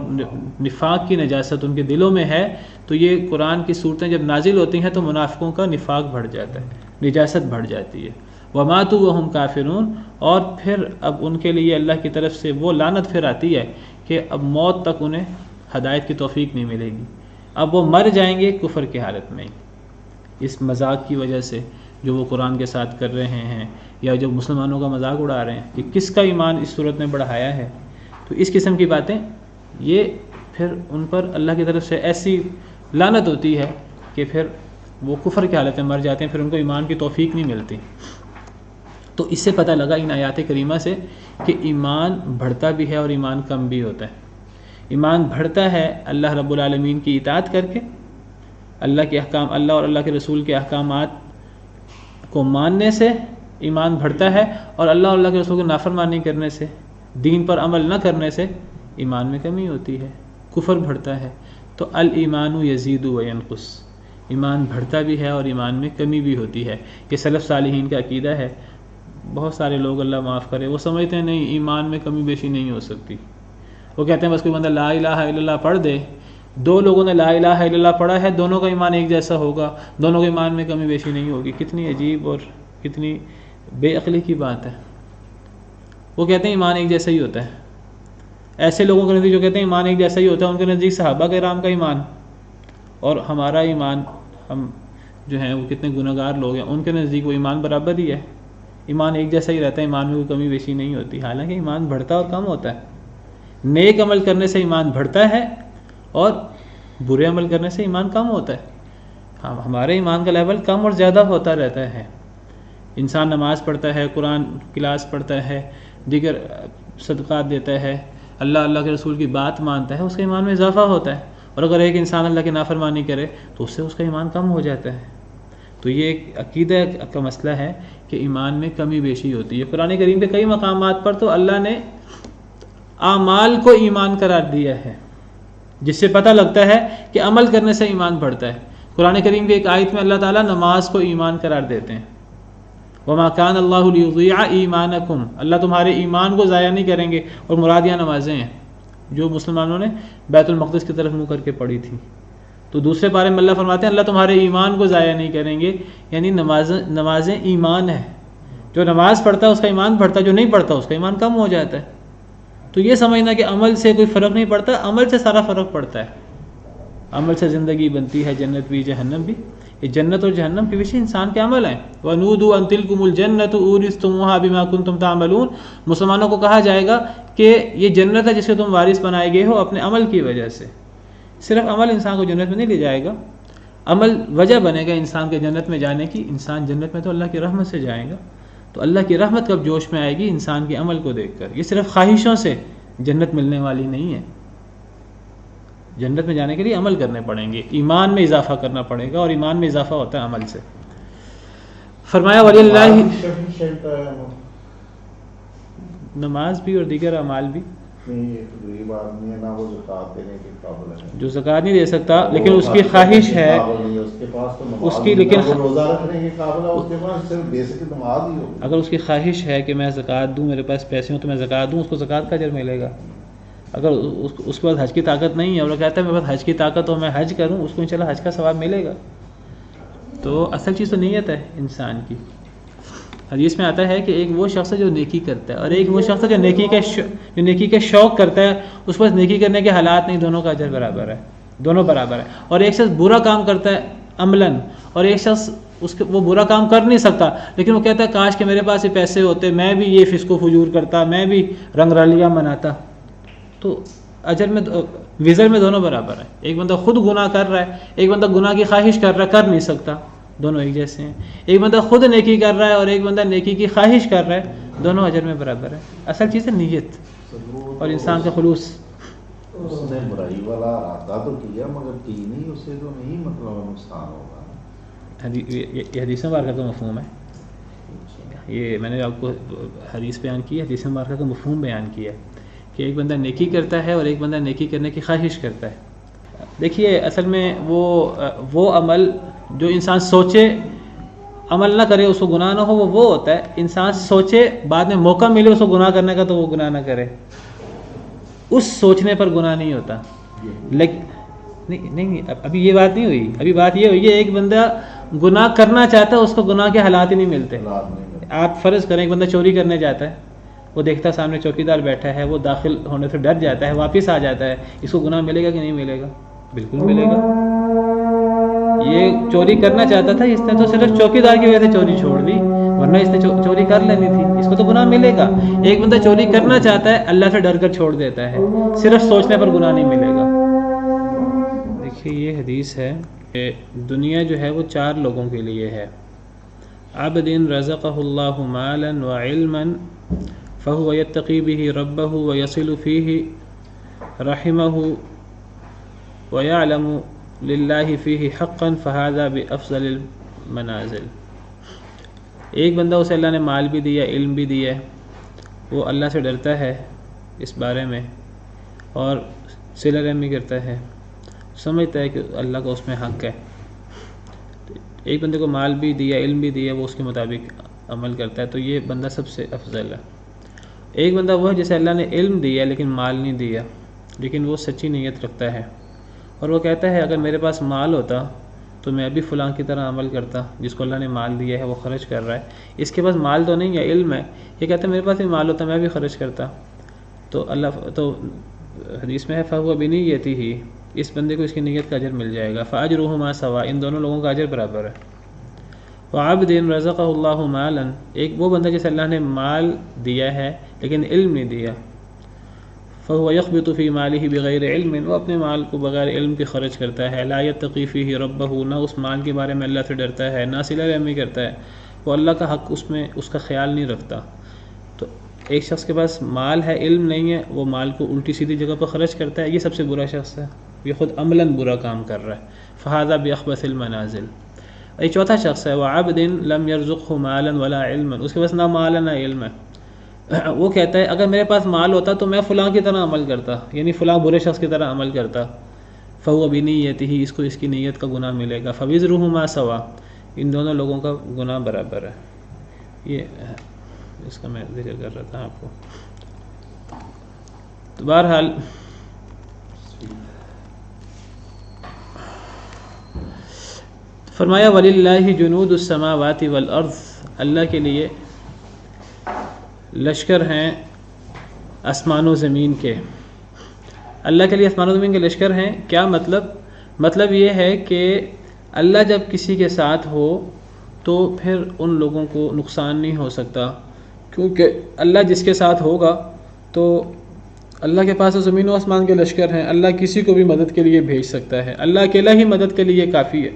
نفاق کی نجاست ان کے دلوں میں ہے، تو یہ قرآن کی صورتیں جب نازل ہوتی ہیں تو منافقوں کا نفاق بڑھ جاتا ہے، نجاست بڑھ جاتی ہے۔ وَمَاتُوا وَهُمْ كَافِرُونَ، اور پھر اب ان کے لیے اللہ کی طرف سے وہ لعنت پھر آتی ہے کہ اب موت تک انہیں ہدایت کی توفیق نہیں ملے گی، اب وہ مر جائیں گے کفر کی حالت میں، اس مذاق کی وجہ سے جو وہ قرآن کے ساتھ کر رہے ہیں، یا جو مسلمانوں کا مذاق اڑا رہے ہیں کہ کس کا ایمان اس صورت میں بڑھایا ہے۔ تو اس قسم کی باتیں یہ پھر ان پر اللہ کی طرف سے ایسی لعنت ہوتی ہے کہ پھر وہ کفر کی حالت میں مر جاتے ہیں، پھر ان کو ایمان کی توفیق نہیں ملتی۔ تو اس سے پتہ لگا ان آیات کریمہ سے کہ ایمان بڑھتا بھی ہے اور ایمان کم بھی ہوتا ہے۔ ایمان بڑھتا ہے اللہ رب العالمین کی اطاعت کر کے، اللہ کے احکام، اللہ اور اللہ کے رسول کے احکامات کو ماننے سے ایمان بڑھتا ہے، اور اللہ اور اللہ کے رسول کو نافرمانی کرنے سے، دین پر عمل نہ کرنے سے ایمان میں کمی ہوتی ہے، کفر بڑھتا ہے۔ تو الایمان یزید و ینقص، ایمان بڑھتا بھی ہے اور ایمان میں کمی بھی ہوتی ہے۔ یہ سلف صالحین کا عقیدہ ہے۔ بہت سارے لوگ اللہ معاف کرے وہ سمجھتے ہیں نہیں ایمان میں کمی بیشی نہیں ہو سکتی، وہ کہتے ہیں بس کوئی بندہ لا الہ الا اللہ پڑھ دے، دو لوگوں نے لا الہ الا اللہ پڑھا ہے، دونوں کا ایمان ایک جیسا ہوگا، دونوں کے ایمان میں کمی بیشی نہیں ہوگی۔ کتنی عجیب اور کتنی بے عقلی کی بات ہے۔ وہ کہتے ہیں ایمان ایک جیسا ہی ہوتا ہے۔ ایسے لوگوں کے نزدیک جو کہتے ہیں ایمان ایک جیسا ہی ہوتا ہے، ان کے نزدیک صحابہ کرام کا ایمان اور ہمارا ایمان، ہم جو ہیں وہ کتنے گنہگار لوگ ہیں، ان کے نزدیک وہ ایمان برابر ہی ہے، ایمان ایک جیسا ہی رہتا ہے، ایمان میں کوئی کمی بیشی نہیں ہوتی۔ حالانکہ ایمان بڑھتا اور کم ہوتا ہے۔ نیک عمل کرنے سے ایمان بڑھتا ہے اور برے عمل کرنے سے ایمان کم ہوتا ہے۔ ہمارے ایمان کا لیول کم اور زیادہ ہوتا رہتا ہے۔ انسان نماز پڑھتا ہے، قرآن کلاس پڑھتا ہے، دیگر صدقات دیتا ہے، اللہ کے رسول کی بات مانتا ہے، اس کے ایمان میں اضافہ ہوتا ہے۔ اور اگر ایک انسان اللہ کی نافرمانی کرے تو اس سے اس کا ایمان کم ہو جاتا ہے۔ تو یہ ایک عقیدہ کا مسئلہ ہے کہ ایمان میں کمی بیشی ہوتی ہے۔ قرآن کریم کے کئی مقامات پر تو اللہ نے اعمال کو ایمان قرار دیا ہے، جس سے پتہ لگتا ہے کہ عمل کرنے سے ایمان بڑھتا ہے۔ قرآن کریم کی ایک آیت میں اللہ تعالیٰ نماز کو ایمان قرار دیتے ہیں، وَمَا كَانَ اللَّهُ لِيُضِيعَ إِيمَانَكُمْ، اللہ تمہارے ایمان کو ضائع نہیں کریں گے۔ اور مراد یہاں نمازیں ہیں جو مسلمانوں نے بیت المقدس کی طرف منہ کر کے پڑھی تھی۔ تو دوسرے پارے میں اللہ فرماتے ہیں اللہ تمہارے ایمان کو ضائع نہیں کریں گے، یعنی نمازیں ایمان ہے، جو نماز پڑھتا ہے اس کا ایمان بڑھتا ہے، جو نہیں پڑھتا اس کا ایمان کم ہو جاتا ہے۔ تو یہ سمجھنا کہ عمل سے کوئی فرق نہیں پڑتا، عمل سے سارا فرق پڑتا ہے۔ عمل سے زندگی بنتی ہے، جنت بھی جہنم بھی۔ یہ جنت اور جہنم کے پیچھے انسان کے عمل ہیں۔ وَنُودُوا أَن تِلْكُمُ الْجَنَّةُ أُورِثْتُمُوهَا بِمَا كُنتُمْ تَعْمَلُونَ، مسلمانوں کو کہا جائے گا کہ یہ جنت ہے جس کے تم وارث بنائے گئے ہو اپنے عمل کی وجہ سے۔ صرف عمل انسان کو جنت میں نہیں لے جائے گا، عمل وجہ بنے گا انسان کے جنت میں جانے کی۔ انسان جنت میں تو اللہ کی رحمت سے جائے گا، تو اللہ کی رحمت کب جوش میں آئے گی؟ انسان کے عمل کو دیکھ کر۔ یہ صرف خواہشوں سے جنت ملنے والی نہیں ہے۔ جنت میں جانے کے لیے عمل کرنے پڑیں گے، ایمان میں اضافہ کرنا پڑے گا، اور ایمان میں اضافہ ہوتا ہے عمل سے۔ فرمایا وَلِلَّهِ، نماز بھی اور دیگر اعمال بھی۔ جو زکوٰۃ نہیں دے سکتا لیکن اس کی خواہش ہے، اس کی لیکن اگر اس کی خواہش ہے کہ میں زکوٰۃ دوں، میرے پاس پیسے ہوں تو میں زکوٰۃ دوں، اس کو زکوٰۃ کا اجر ملے گا۔ اگر اس کے پاس حج کی طاقت نہیں ہے اور وہ کہتا ہے میرے پاس حج کی طاقت ہو میں حج کروں، اس کو انشاءاللہ حج کا ثواب ملے گا۔ تو اصل چیز تو نیت ہے انسان کی۔ حدیث میں آتا ہے کہ ایک وہ شخص ہے جو نیکی کرتا ہے، اور ایک وہ شخص ہے جو نیکی کا شوق کرتا ہے، اس پاس نیکی کرنے کے حالات نہیں، دونوں کا اجر برابر ہے، دونوں برابر ہے۔ اور ایک شخص برا کام کرتا ہے عملاً، اور ایک شخص وہ برا کام کر نہیں سکتا لیکن وہ کہتا ہے کاش کہ میرے پاس یہ پیسے ہوتے، میں بھی یہ فسق و فجور کرتا، میں بھی رنگ رلیاں مناتا۔ تو اجر میں وزر میں دونوں برابر ہیں۔ ایک بندہ خود گناہ کر رہا ہے، ایک بندہ گناہ کی خواہش کر رہا ہے، کر نہیں سکتا، دونوں ایک جیسے ہیں۔ ایک بندہ خود نیکی کر رہا ہے اور ایک بندہ نیکی کی خواہش کر رہا ہے، دونوں اجر میں برابر ہے۔ اصل چیز ہے نیت اور انسان کا خلوص۔ اس نے برائی والا ارادہ تو کیا مگر کی نہیں، اس سے تو نہیں مطلب نقصان ہوگا۔ یہ حدیث مبارکہ کا مفہوم ہے۔ یہ میں نے آپ کو حدیث بیان کی ہے، حدیث مبارکہ کا مفہوم بیان کیا ہے کہ ایک بندہ نیکی کرتا ہے اور ایک بندہ نیکی کرنے کی خواہش کرتا ہے۔ دیکھیے اصل میں وہ عمل جو انسان سوچے عمل نہ کرے اس کو گناہ نہ ہو، وہ ہوتا ہے۔ انسان سوچے بعد میں موقع ملے اس کو گناہ کرنے کا تو وہ گناہ نہ کرے، اس سوچنے پر گناہ نہیں ہوتا۔ لیکن نہیں ابھی یہ بات نہیں ہوئی، ابھی بات یہ ہوئی ہے ایک بندہ گناہ کرنا چاہتا ہے اس کو گناہ کے حالات ہی نہیں ملتے۔ آپ فرض کریں ایک بندہ چوری کرنے جاتا ہے، وہ دیکھتا ہے سامنے چوکیدار بیٹھا ہے، وہ داخل ہونے سے ڈر جاتا ہے، واپس آ جاتا ہے، اس کو گناہ ملے گا کہ نہیں ملے گا؟ بالکل ملے گا۔ یہ چوری کرنا چاہتا تھا، اس نے تو صرف چوکیدار کی وجہ سے چوری چھوڑ دی، ورنہ اس نے چوری کر لینی تھی، اس کو تو گناہ ملے گا۔ ایک بندہ چوری کرنا چاہتا ہے، اللہ سے ڈر کر چھوڑ دیتا ہے، صرف سوچنے پر گناہ نہیں ملے گا۔ دیکھیے یہ حدیث ہے کہ دنیا جو ہے وہ 4 لوگوں کے لیے ہے۔ عبد رزقہ اللہ مالا وعلما فهو يتقي به ربه ويصل فيه رحمه ويعلم لله فيه حقا فهذا بأفضل المنازل۔ ایک بندہ اسے اللہ نے مال بھی دیا، علم بھی دیا، وہ اللہ سے ڈرتا ہے اس بارے میں اور صلہ رحمی کرتا ہے، سمجھتا ہے کہ اللہ کا اس میں حق ہے۔ ایک بندے کو مال بھی دیا، علم بھی دیا، وہ اس کے مطابق عمل کرتا ہے، تو یہ بندہ سب سے افضل ہے۔ ایک بندہ وہ ہے جسے اللہ نے علم دیا لیکن مال نہیں دیا، لیکن وہ سچی نیت رکھتا ہے اور وہ کہتا ہے اگر میرے پاس مال ہوتا تو میں بھی فلاں کی طرح عمل کرتا، جس کو اللہ نے مال دیا ہے وہ خرچ کر رہا ہے، اس کے پاس مال تو نہیں ہے، علم ہے، یہ کہتا ہے میرے پاس بھی مال ہوتا میں بھی خرچ کرتا، تو حدیث میں ہے فَهُوَ بِنِيَّتِهِ، اس بندے کو اس کی نیت کا اجر مل جائے گا، فَأَجْرُهُمَا سَوَاء، ان دونوں لوگوں کا اجر برابر ہے۔ وَعَبْدٍ رَزَقَهُ اللَّهُ مَالًا، ایک وہ بندہ جسے اللہ نے مال دیا ہے لیکن علم نہیں دیا، فَهُوَ يَخْبِطُ فِي مَالِهِ بِغَيْرِ عِلْمٍ، وہ اپنے مال کو بغیر علم کے خرچ کرتا ہے، لَا يَتَّقِي فِيهِ رَبَّهُ، نہ اس مال کے بارے میں اللہ سے ڈرتا ہے، نہ صلہ رحمی کرتا ہے، وہ اللہ کا حق اس میں اس کا خیال نہیں رکھتا۔ تو ایک شخص کے پاس مال ہے، علم نہیں ہے، وہ مال کو الٹی سیدھی جگہ پر خرچ کرتا ہے، یہ سب سے برا شخص ہے، یہ خود عملاً برا کام کر رہا ہے، فَهَذَا بِأَخْبَثِ الْمَنَازِلِ۔ ایک چوتھا شخص ہے وَعَبْدٍ لَمْ يَرْزُقْهُ مَالًا وَلَا عِلْمًا، اس کے پاس نہ مال ہے نہ علم ہے، وہ کہتا ہے اگر میرے پاس مال ہوتا تو میں فلاں کی طرح عمل کرتا، یعنی فلاں برے شخص کی طرح عمل کرتا، فَهُوَ بِنِيَّتِهِ، اس کو اس کی نیت کا گناہ ملے گا، فَوِزْرُهُمَا سَوَاء، ان دونوں لوگوں کا گناہ برابر ہے۔ یہ اس کا میں ذکر کر رہا تھا آپ کو۔ تو بہرحال فرمایا وَلِلَّهِ جُنُودُ السَّمَاوَاتِ وَالْأَرْضِ، اللہ کے لیے لشکر ہیں آسمان و زمین کے، اللہ کے لیے آسمان و زمین کے لشکر ہیں۔ کیا مطلب یہ ہے کہ اللہ جب کسی کے ساتھ ہو تو پھر ان لوگوں کو نقصان نہیں ہو سکتا، کیونکہ اللہ جس کے ساتھ ہوگا تو اللہ کے پاس زمین و آسمان کے لشکر ہیں، اللہ کسی کو بھی مدد کے لیے بھیج سکتا ہے، اللہ اکیلا ہی مدد کے لیے کافی ہے۔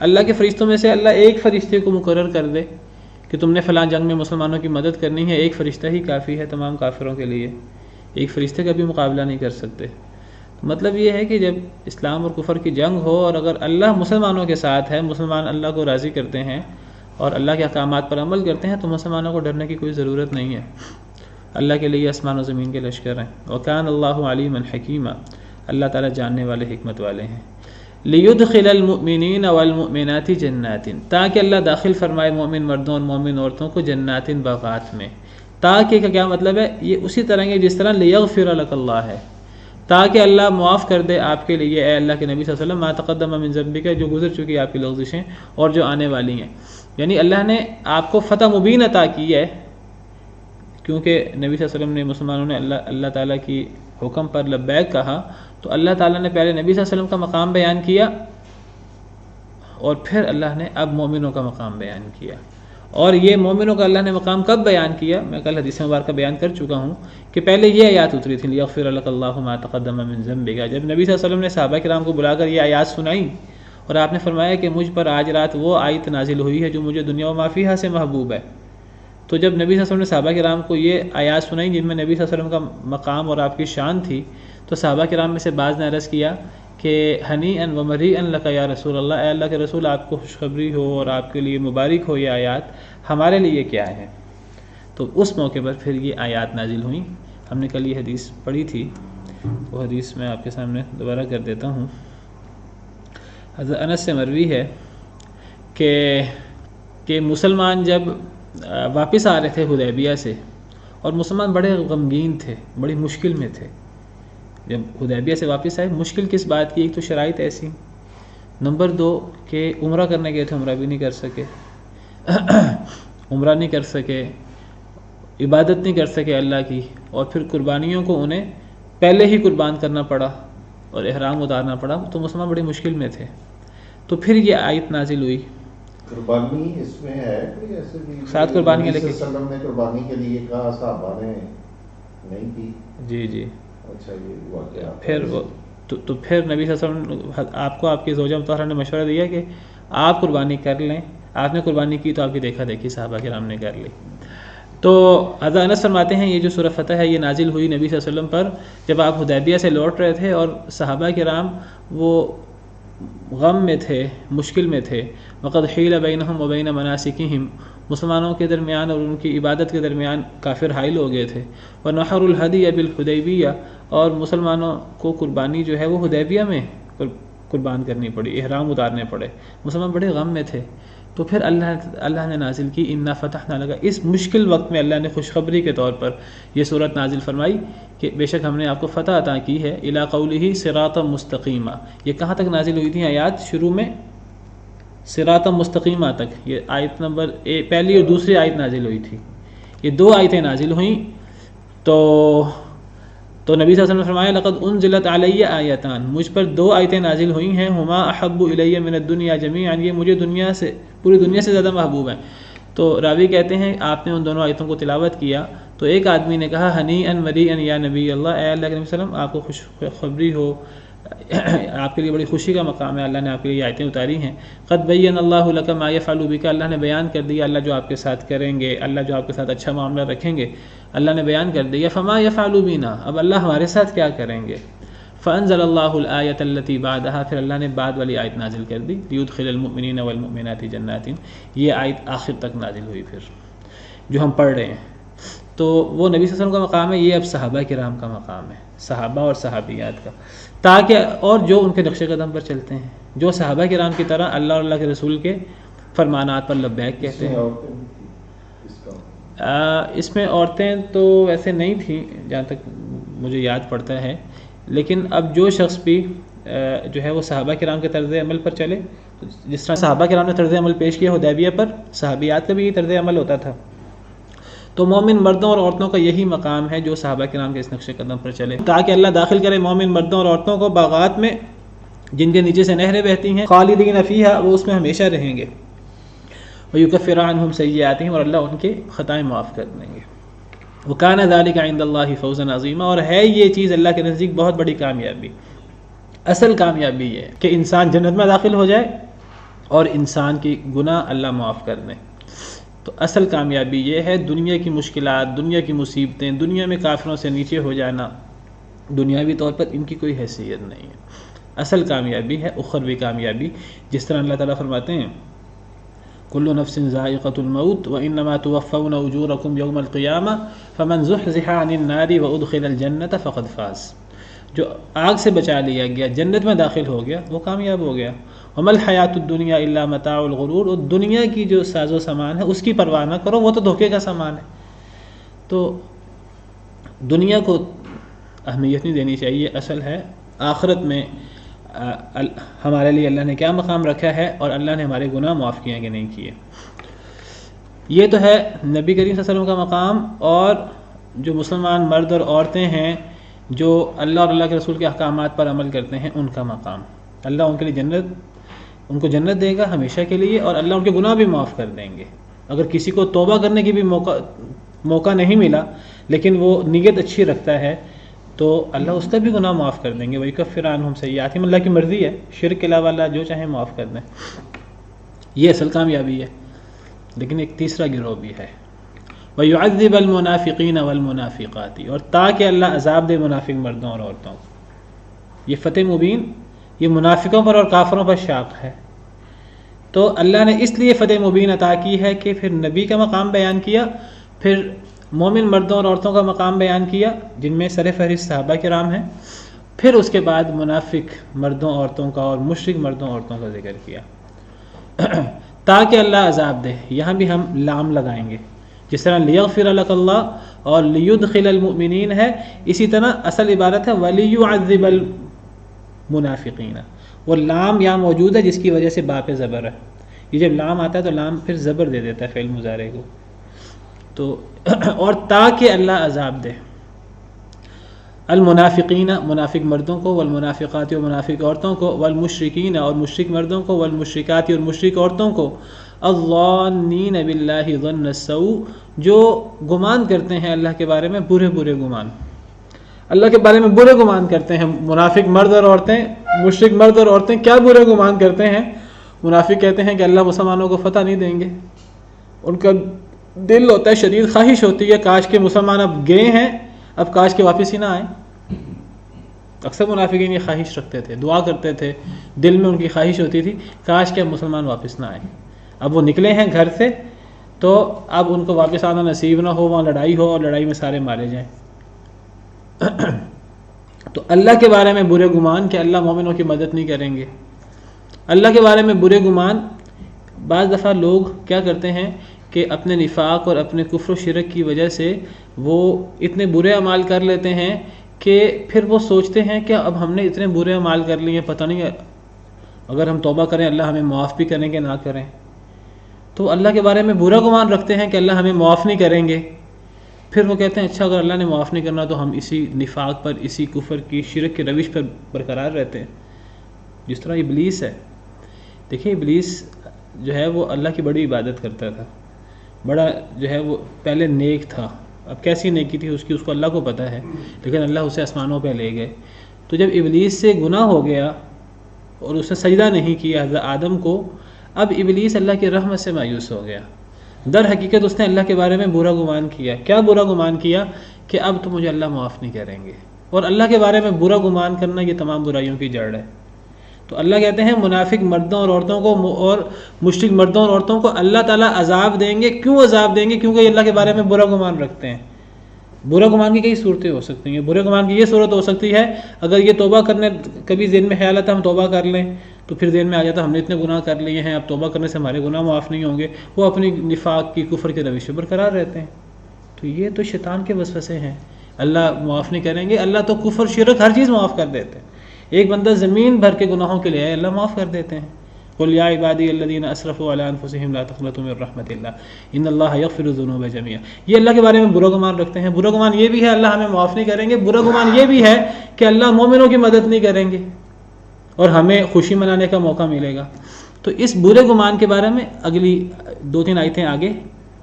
اللہ کے فرشتوں میں سے اللہ ایک فرشتے کو مقرر کر دے کہ تم نے فلاں جنگ میں مسلمانوں کی مدد کرنی ہے، ایک فرشتہ ہی کافی ہے تمام کافروں کے لیے، ایک فرشتے کا بھی مقابلہ نہیں کر سکتے۔ مطلب یہ ہے کہ جب اسلام اور کفر کی جنگ ہو اور اگر اللہ مسلمانوں کے ساتھ ہے، مسلمان اللہ کو راضی کرتے ہیں اور اللہ کے احکامات پر عمل کرتے ہیں، تو مسلمانوں کو ڈرنے کی کوئی ضرورت نہیں ہے، اللہ کے لیے آسمان و زمین کے لشکر ہیں۔ وَكَانَ اللَّهُ عَلِيمًا حَكِيمًا، اللہ تعالیٰ جاننے والے حکمت والے ہیں۔ لِيُدْخِلَ الْمُؤْمِنِينَ وَالْمُؤْمِنَاتِ جَنَّاتٍ، تاکہ اللہ داخل فرمائے مومن مردوں اور مومن عورتوں کو جنات باغات میں۔ تاکہ کا کیا مطلب ہے؟ یہ اسی طرح ہے جس طرح لِيَغْفِرَ لَكَ اللہ ہے، تاکہ اللہ معاف کر دے آپ کے لیے، اے اللہ کے نبی صلی اللہ علیہ وسلم، ما تقدم من ذنبک، جو گزر چکی آپ کی لغزشیں اور جو آنے والی ہیں۔ یعنی اللہ نے آپ کو فتح مبین عطا کی ہے، کیونکہ نبی صلی اللہ علیہ وسلم نے، مسلمانوں نے اللہ تعالیٰ کی حکم پر لبیک کہا، تو اللہ تعالیٰ نے پہلے نبی صلی اللہ علیہ وسلم کا مقام بیان کیا اور پھر اللہ نے اب مومنوں کا مقام بیان کیا۔ اور یہ مومنوں کا اللہ نے مقام کب بیان کیا؟ میں کل حدیث مبارکہ بیان کر چکا ہوں کہ پہلے یہ آیات اتری تھی لِيَغْفِرَ لَكَ اللَّهُ مَا تَقَدَّمَ مِن ذَنبِكَ، جب نبی صلی اللہ علیہ وسلم نے صحابہ کرام کو بلا کر یہ آیات سنائی اور آپ نے فرمایا کہ مجھ پر آج رات وہ آیت نازل ہوئی ہے جو مجھے دنیا و ما فیہا سے محبوب ہے، تو جب نبی صلی اللہ علیہ وسلم نے صحابہ کرام کو یہ آیات سنائی جن میں نبی صلی اللہ علیہ وسلم کا مقام اور آپ کی شان تھی، تو صحابہ کرام میں سے بعض نے عرض کیا کہ ہنی ان و مری ان لک یا رسول اللہ، اے اللہ کے رسول آپ کو خوشخبری ہو اور آپ کے لیے مبارک ہو یہ آیات، ہمارے لیے کیا ہے؟ تو اس موقع پر پھر یہ آیات نازل ہوئیں۔ ہم نے کل یہ حدیث پڑھی تھی، وہ حدیث میں آپ کے سامنے دوبارہ کر دیتا ہوں۔ حضرت انس سے مروی ہے کہ مسلمان جب واپس آ رہے تھے حدیبیہ سے، اور مسلمان بڑے غمگین تھے، بڑی مشکل میں تھے۔ جب حدیبیہ سے واپس آئے، مشکل کس بات کی؟ ایک تو شرائط ایسی، نمبر 2 کہ عمرہ کرنے گئے تھے، عمرہ بھی نہیں کر سکے عمرہ نہیں کر سکے، عبادت نہیں کر سکے اللہ کی، اور پھر قربانیوں کو انہیں پہلے ہی قربان کرنا پڑا اور احرام اتارنا پڑا، تو مسلمان بڑی مشکل میں تھے۔ تو پھر یہ آیت نازل ہوئی۔ قربانی اس میں ہے کوئی ایسے بھی؟ ساتھ قربانی نبی صلی اللہ علیہ وسلم نے قربانی کے لیے کہا، صحابہ نے نہیں کی؟ جی اچھا، یہ واقعہ پھر تو پھر نبی صلی اللہ علیہ وسلم آپ کو آپ کی زوجہ مطہرہ نے مشورہ دیا کہ آپ قربانی کر لیں۔ آپ نے قربانی کی تو آپ کی دیکھا دیکھی صحابہ کرام نے کر لی۔ تو حضرت انس فرماتے ہیں یہ جو سورہ فتح ہے یہ نازل ہوئی نبی صلی اللہ علیہ وسلم پر جب آپ حدیبیہ سے لوٹ رہے تھے، اور صحابہ کرام وہ غم میں تھے، مشکل میں تھے۔ وقد حیل بینہم و بین مناسکہم، مسلمانوں کے درمیان اور ان کی عبادت کے درمیان کافر حائل ہو گئے تھے۔ ونحر الہدی بالحدیبیہ، اور مسلمانوں کو قربانی جو ہے وہ حدیبیہ میں قربان کرنی پڑی، احرام اتارنے پڑے، مسلمان بڑے غم میں تھے۔ تو پھر اللہ نے نازل کی انا فتحنا لگا، اس مشکل وقت میں اللہ نے خوشخبری کے طور پر یہ صورت نازل فرمائی کہ بے شک ہم نے آپ کو فتح عطا کی ہے۔ الی قولہ صراطا مستقیما، یہ کہاں تک نازل ہوئی تھی آیات؟ شروع میں صراطا مستقیما تک، یہ آیت نمبر پہلی اور دوسری آیت نازل ہوئی تھی، یہ 2 آیتیں نازل ہوئیں۔ تو نبی صلی اللہ علیہ وسلم نے فرمایا لقد انزلت علی آیتان، مجھ پر 2 آیتیں نازل ہوئی ہیں، ہما احب الی من الدنیا جمیعا، یہ مجھے پوری دنیا سے زیادہ محبوب ہیں۔ تو راوی کہتے ہیں آپ نے ان دونوں آیتوں کو تلاوت کیا تو ایک آدمی نے کہا ہنی ان مری ان یا نبی اللہ، اے اللہ کے نبی صلی اللہ علیہ وسلم آپ کو خوشخبری ہو، آپ کے لیے بڑی خوشی کا مقام ہے، اللہ نے آپ کے لیے آیتیں اتاری ہیں۔ قد بین اللہ لک ما یفعل بک، اللہ نے بیان کر دیا اللہ جو آپ کے ساتھ کریں گے، اللہ جو آپ کے ساتھ اچھا معاملہ رکھیں گے، اللہ نے بیان کر دیا۔ فما یفعل بنا، اب اللہ ہمارے ساتھ کیا کریں گے؟ فانزل اللہ الآیۃ التی بعدها، پھر اللہ نے بعد والی آیت نازل کر دی، لیدخل المؤمنین والمؤمنات جنات، یہ آیت آخر تک نازل ہوئی پھر جو ہم پڑھ رہے ہیں۔ تو وہ نبی صلی اللہ علیہ وسلم کا مقام ہے، یہ اب صحابہ کرام کا مقام ہے، صحابہ اور صحابیات کا، تاکہ اور جو ان کے نقش قدم پر چلتے ہیں، جو صحابہ کرام کی طرح اللہ اور اللہ کے رسول کے فرمانات پر لبیک کہتے ہیں۔ اس میں عورتیں تو ویسے نہیں تھیں جہاں تک مجھے یاد پڑتا ہے، لیکن اب جو شخص بھی جو ہے وہ صحابہ کرام کے طرز عمل پر چلے، جس طرح صحابہ کرام نے طرز عمل پیش کیا حدیبیہ پر، صحابیات کا بھی یہ طرز عمل ہوتا تھا۔ تو مومن مردوں اور عورتوں کا یہی مقام ہے جو صحابہ کرام کے اس نقش قدم پر چلے، تاکہ اللہ داخل کرے مومن مردوں اور عورتوں کو باغات میں جن کے نیچے سے نہریں بہتی ہیں، خالدین فیہا، وہ اس میں ہمیشہ رہیں گے، وَيُكَفِّرَ عَنْهُمْ سَيِّئَاتِهِمْ، اور اللہ ان کے خطائیں معاف کر دیں گے۔ وَكَانَ ذَلِكَ عِنْدَ اللَّهِ فَوْزًا عَظِيمًا، اور ہے یہ چیز اللہ کے نزدیک بہت بڑی کامیابی، اصل کامیابی یہ ہے کہ انسان جنت میں داخل ہو جائے اور انسان کی گناہ اللہ معاف کر دیں۔ تو اصل کامیابی یہ ہے، دنیا کی مشکلات، دنیا کی مصیبتیں، دنیا میں کافروں سے نیچے ہو جانا، دنیاوی طور پر ان کی کوئی حیثیت نہیں ہے۔ اصل کامیابی ہے اخروی کامیابی، جس طرح اللہ تعالیٰ فرماتے ہیں کل نفس ذائقۃ الموت وانما توفون اجورکم یوم القیامہ فمن زحزح عن النار وادخل الجنۃ فقد فاز، جو آگ سے بچا لیا گیا، جنت میں داخل ہو گیا، وہ کامیاب ہو گیا۔ وما الحیات الدنیا الا متاع الغرور، اور دنیا کی جو ساز و سامان ہے اس کی پرواہ نہ کرو، وہ تو دھوکے کا سامان ہے۔ تو دنیا کو اہمیت نہیں دینی چاہیے، اصل ہے آخرت میں ہمارے لیے اللہ نے کیا مقام رکھا ہے اور اللہ نے ہمارے گناہ معاف کیے کہ نہیں کیے۔ یہ تو ہے نبی کریم صلی اللہ علیہ وسلم کا مقام، اور جو مسلمان مرد اور عورتیں ہیں جو اللہ اور اللہ کے رسول کے احکامات پر عمل کرتے ہیں ان کا مقام، اللہ ان کے لیے ان کو جنت دے گا ہمیشہ کے لیے، اور اللہ ان کے گناہ بھی معاف کر دیں گے۔ اگر کسی کو توبہ کرنے کی بھی موقع نہیں ملا لیکن وہ نیت اچھی رکھتا ہے تو اللہ اس کا بھی گناہ معاف کر دیں گے۔ وَيُكَفِّرَ عَنْهُمْ سَيِّئَاتِهِمْ، اللہ کی مرضی ہے، شرک کے علاوہ اللہ جو چاہیں معاف کر دیں، یہ اصل کامیابی ہے۔ لیکن ایک تیسرا گروہ بھی ہے، وَيُعَذِّبَ الْمُنَافِقِينَ وَالْمُنَافِقَاتِ، اور تاکہ اللہ عذاب دے منافق مردوں اور عورتوں کو۔ یہ فتح مبین یہ منافقوں پر اور کافروں پر شاق ہے. تو اللہ نے اس لیے فتح مبین عطا کی ہے کہ پھر نبی کا مقام بیان کیا، پھر مومن مردوں اور عورتوں کا مقام بیان کیا جن میں سر فہرست صحابہ کرام ہیں، پھر اس کے بعد منافق مردوں عورتوں کا اور مشرک مردوں عورتوں کا ذکر کیا تاکہ اللہ عذاب دے. یہاں بھی ہم لام لگائیں گے، جس طرح لیغفر لک اللہ اور لیدخل المؤمنین ہے، اسی طرح اصل عبارت ہے ولیعذب المنافقین. وہ لام یہاں موجود ہے جس کی وجہ سے با پہ زبر ہے. یہ جب لام آتا ہے تو لام پھر زبر دے دیتا ہے فعل مضارع کو. تو اور تاکہ اللہ عذاب دے المنافقین منافق مردوں کو، والمنافقات اور منافق عورتوں کو، والمشرکین اور مشرک مردوں کو، والمشرکات اور مشرک عورتوں کو، الظانین باللہ ظن السوء جو گمان کرتے ہیں اللہ کے بارے میں برے برے گمان، اللہ کے بارے میں برے گمان کرتے ہیں. منافق مرد اور عورتیں، مشرک مرد اور عورتیں کیا برے گمان کرتے ہیں؟ منافق کہتے ہیں کہ اللہ مسلمانوں کو فتح نہیں دیں گے. ان کا دل ہوتا ہے، شدید خواہش ہوتی ہے کاش کے مسلمان اب گئے ہیں، اب کاش کے واپس ہی نہ آئیں. اکثر منافقین یہ خواہش رکھتے تھے، دعا کرتے تھے، دل میں ان کی خواہش ہوتی تھی کاش کے مسلمان واپس نہ آئیں. اب وہ نکلے ہیں گھر سے تو اب ان کو واپس آنا نصیب نہ ہو، وہاں لڑائی ہو اور لڑائی میں سارے مارے جائیں. تو اللہ کے بارے میں برے گمان کہ اللہ مومنوں کی مدد نہیں کریں گے. اللہ کے بارے میں برے گمان، بعض دفعہ لوگ کیا کرتے ہیں کہ اپنے نفاق اور اپنے کفر و شرک کی وجہ سے وہ اتنے برے اعمال کر لیتے ہیں کہ پھر وہ سوچتے ہیں کہ اب ہم نے اتنے برے اعمال کر لیے، پتہ نہیں اگر ہم توبہ کریں اللہ ہمیں معاف بھی کریں گے نہ کریں. تو اللہ کے بارے میں برا گمان رکھتے ہیں کہ اللہ ہمیں معاف نہیں کریں گے. پھر وہ کہتے ہیں اچھا اگر اللہ نے معاف نہیں کرنا تو ہم اسی نفاق پر، اسی کفر کی شرک کی روش پر برقرار رہتے ہیں. جس طرح ابلیس ہے، دیکھیں ابلیس جو ہے وہ اللہ کی بڑی عبادت کرتا تھا، بڑا جو ہے وہ پہلے نیک تھا. اب کیسی نیکی تھی اس کی، اس کو اللہ کو پتہ ہے، لیکن اللہ اسے آسمانوں پہ لے گئے. تو جب ابلیس سے گناہ ہو گیا اور اس نے سجدہ نہیں کیا حضرت آدم کو، اب ابلیس اللہ کی رحمت سے مایوس ہو گیا. در حقیقت اس نے اللہ کے بارے میں برا گمان کیا. کیا برا گمان کیا؟ کہ اب تو مجھے اللہ معاف نہیں کریں گے. اور اللہ کے بارے میں برا گمان کرنا یہ تمام برائیوں کی جڑ ہے. تو اللہ کہتے ہیں منافق مردوں اور عورتوں کو اور مشرک مردوں اور عورتوں کو اللہ تعالیٰ عذاب دیں گے. کیوں عذاب دیں گے؟ کیونکہ یہ اللہ کے بارے میں برا گمان رکھتے ہیں. برا گمان کی کئی صورتیں ہو سکتی ہیں. برے گمان کی یہ صورت ہو سکتی ہے اگر یہ توبہ کرنے کبھی ذہن میں خیال آتا ہم توبہ کر لیں تو پھر ذہن میں آ جاتا ہم نے اتنے گناہ کر لیے ہیں، اب توبہ کرنے سے ہمارے گناہ معاف نہیں ہوں گے. وہ اپنی نفاق کی کفر کے روش برقرار رہتے ہیں. تو یہ تو شیطان کے وسوسے ہیں. اللہ معاف نہیں کریں گے. اللہ تو کفر شرک ہر چیز معاف کر دیتے ہیں. ایک بندہ زمین بھر کے گناہوں کے لیے اللہ معاف کر دیتے ہیں. قل یا عبادی الذین اسرفوا علی انفسہم لا تقنطوا من رحمۃ اللہ ان اللہ یغفر الذنوب جميعا. یہ اللہ کے بارے میں برا گمان رکھتے ہیں. برا گمان یہ بھی ہے اللہ ہمیں معاف نہیں کریں گے. برا گمان یہ بھی ہے کہ اللہ مومنوں کی مدد نہیں کریں گے اور ہمیں خوشی منانے کا موقع ملے گا. تو اس برے گمان کے بارے میں اگلی 2-3 آیتیں آگے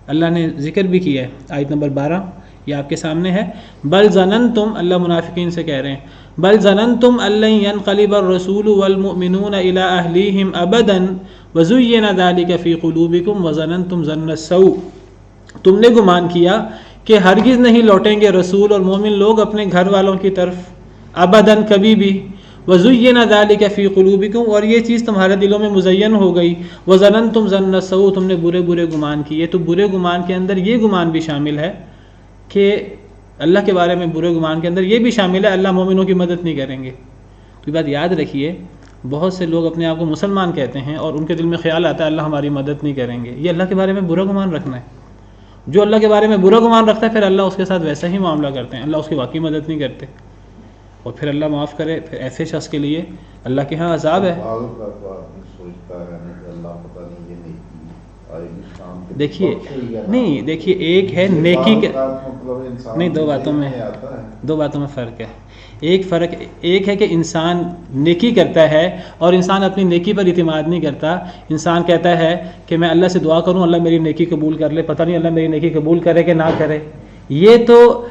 اللہ نے ذکر بھی کیا ہے. آیت نمبر 12 یہ آپ کے سامنے ہے. بل ظننتم، اللہ منافقین سے کہہ رہے ہیں، بل ظننتم ان لن ينقلب الرسول والمؤمنون الى اهليهم ابدا وزين ذلك في قلوبكم وظننتم ظن السوء. تم نے گمان کیا کہ ہرگز نہیں لوٹیں گے رسول اور مومن لوگ اپنے گھر والوں کی طرف ابداً کبھی بھی. وزین ذلک فی قلوبکم، اور یہ چیز تمہارے دلوں میں مزین ہو گئی. وظننتم ظن السوء، تم نے برے برے گمان کیے. تو برے گمان کے اندر یہ گمان بھی شامل ہے کہ اللہ کے بارے میں برے گمان کے اندر یہ بھی شامل ہے اللہ مومنوں کی مدد نہیں کریں گے. تو یہ بات یاد رکھیے، بہت سے لوگ اپنے آپ کو مسلمان کہتے ہیں اور ان کے دل میں خیال آتا ہے اللہ ہماری مدد نہیں کریں گے. یہ اللہ کے بارے میں برا گمان رکھنا ہے. جو اللہ کے بارے میں برا گمان رکھتا ہے پھر اللہ اس کے ساتھ ویسا ہی معاملہ کرتے ہیں، اللہ اس کی واقعی مدد نہیں کرتے. اور پھر اللہ معاف کرے، پھر ایسے شخص کے لیے اللہ کے ہاں عذاب ہے. دیکھیے نہیں، دیکھیے ایک ہے نیکی کے نہیں، دو باتوں میں فرق ہے. ایک ہے کہ انسان نیکی کرتا ہے اور انسان اپنی نیکی پر اعتماد نہیں کرتا. انسان کہتا ہے کہ میں اللہ سے دعا کروں اللہ میری نیکی قبول کر لے، پتہ نہیں اللہ میری نیکی قبول کرے کہ نہ کرے. یہ تو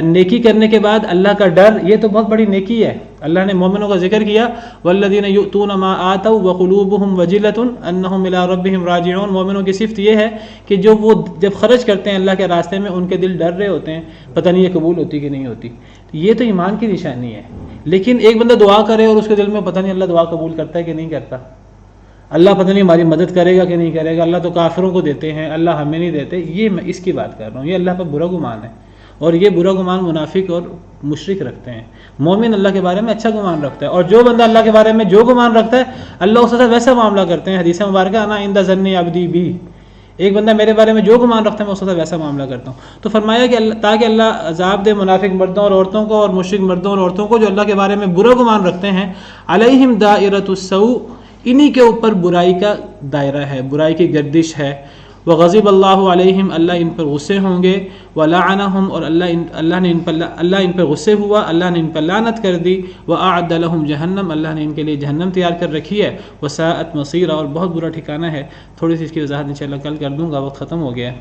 نیکی کرنے کے بعد اللہ کا ڈر، یہ تو بہت بڑی نیکی ہے. اللہ نے مومنوں کا ذکر کیا والذین یؤتون ما آتوا وقلوبهم وجلۃ انہم الی ربہم راجعون. مومنوں کی صفت یہ ہے کہ جو وہ جب خرچ کرتے ہیں اللہ کے راستے میں ان کے دل ڈر رہے ہوتے ہیں پتہ نہیں یہ قبول ہوتی کہ نہیں ہوتی. یہ تو ایمان کی نشانی ہے. لیکن ایک بندہ دعا کرے اور اس کے دل میں پتہ نہیں اللہ دعا قبول کرتا ہے کہ نہیں کرتا، اللہ پتہ نہیں ہماری مدد کرے گا کہ نہیں کرے گا، اللہ تو کافروں کو دیتے ہیں اللہ ہمیں نہیں دیتے، یہ میں اس کی بات کر رہا ہوں، یہ اللہ پر برا گمان ہے، اور یہ برا گمان منافق اور مشرک رکھتے ہیں۔ مومن اللہ کے بارے میں اچھا گمان رکھتا ہے، اور جو بندہ اللہ کے بارے میں جو گمان رکھتا ہے اللہ اس کے ساتھ ویسا معاملہ کرتے ہیں۔ حدیث مبارکہ انا عند ظن عبدی بی، ایک بندہ میرے بارے میں جو گمان رکھتا ہے میں اس کے ساتھ ویسا معاملہ کرتا ہوں۔ تو فرمایا کہ تاکہ اللہ عذاب دے منافق مردوں اور عورتوں کو اور مشرک مردوں اور عورتوں کو جو اللہ کے بارے میں برا گمان رکھتے ہیں، علیہم دائرۃ السوء، انہی کے اوپر برائی کا دائرہ ہے، برائی کی گردش ہے۔ وغضب اللہ علیہم، اللہ ان پر غصے ہوں گے، ولعنہم، اور اللہ ان پر غصے ہوا، اللہ نے ان پر لعنت کر دی، واعد لہم جہنم، اللہ نے ان کے لیے جہنم تیار کر رکھی ہے، وساءت مصیرا، اور بہت برا ٹھکانہ ہے۔ تھوڑی سی اس کی وضاحت انشاءاللہ کل کر دوں گا، وقت ختم ہو گیا ہے۔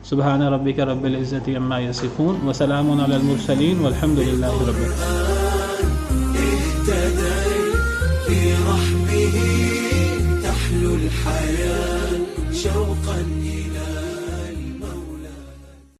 سبحان ربک رب العزۃ عما یصفون وسلام علی المرسلین والحمد للہ رب العالمین۔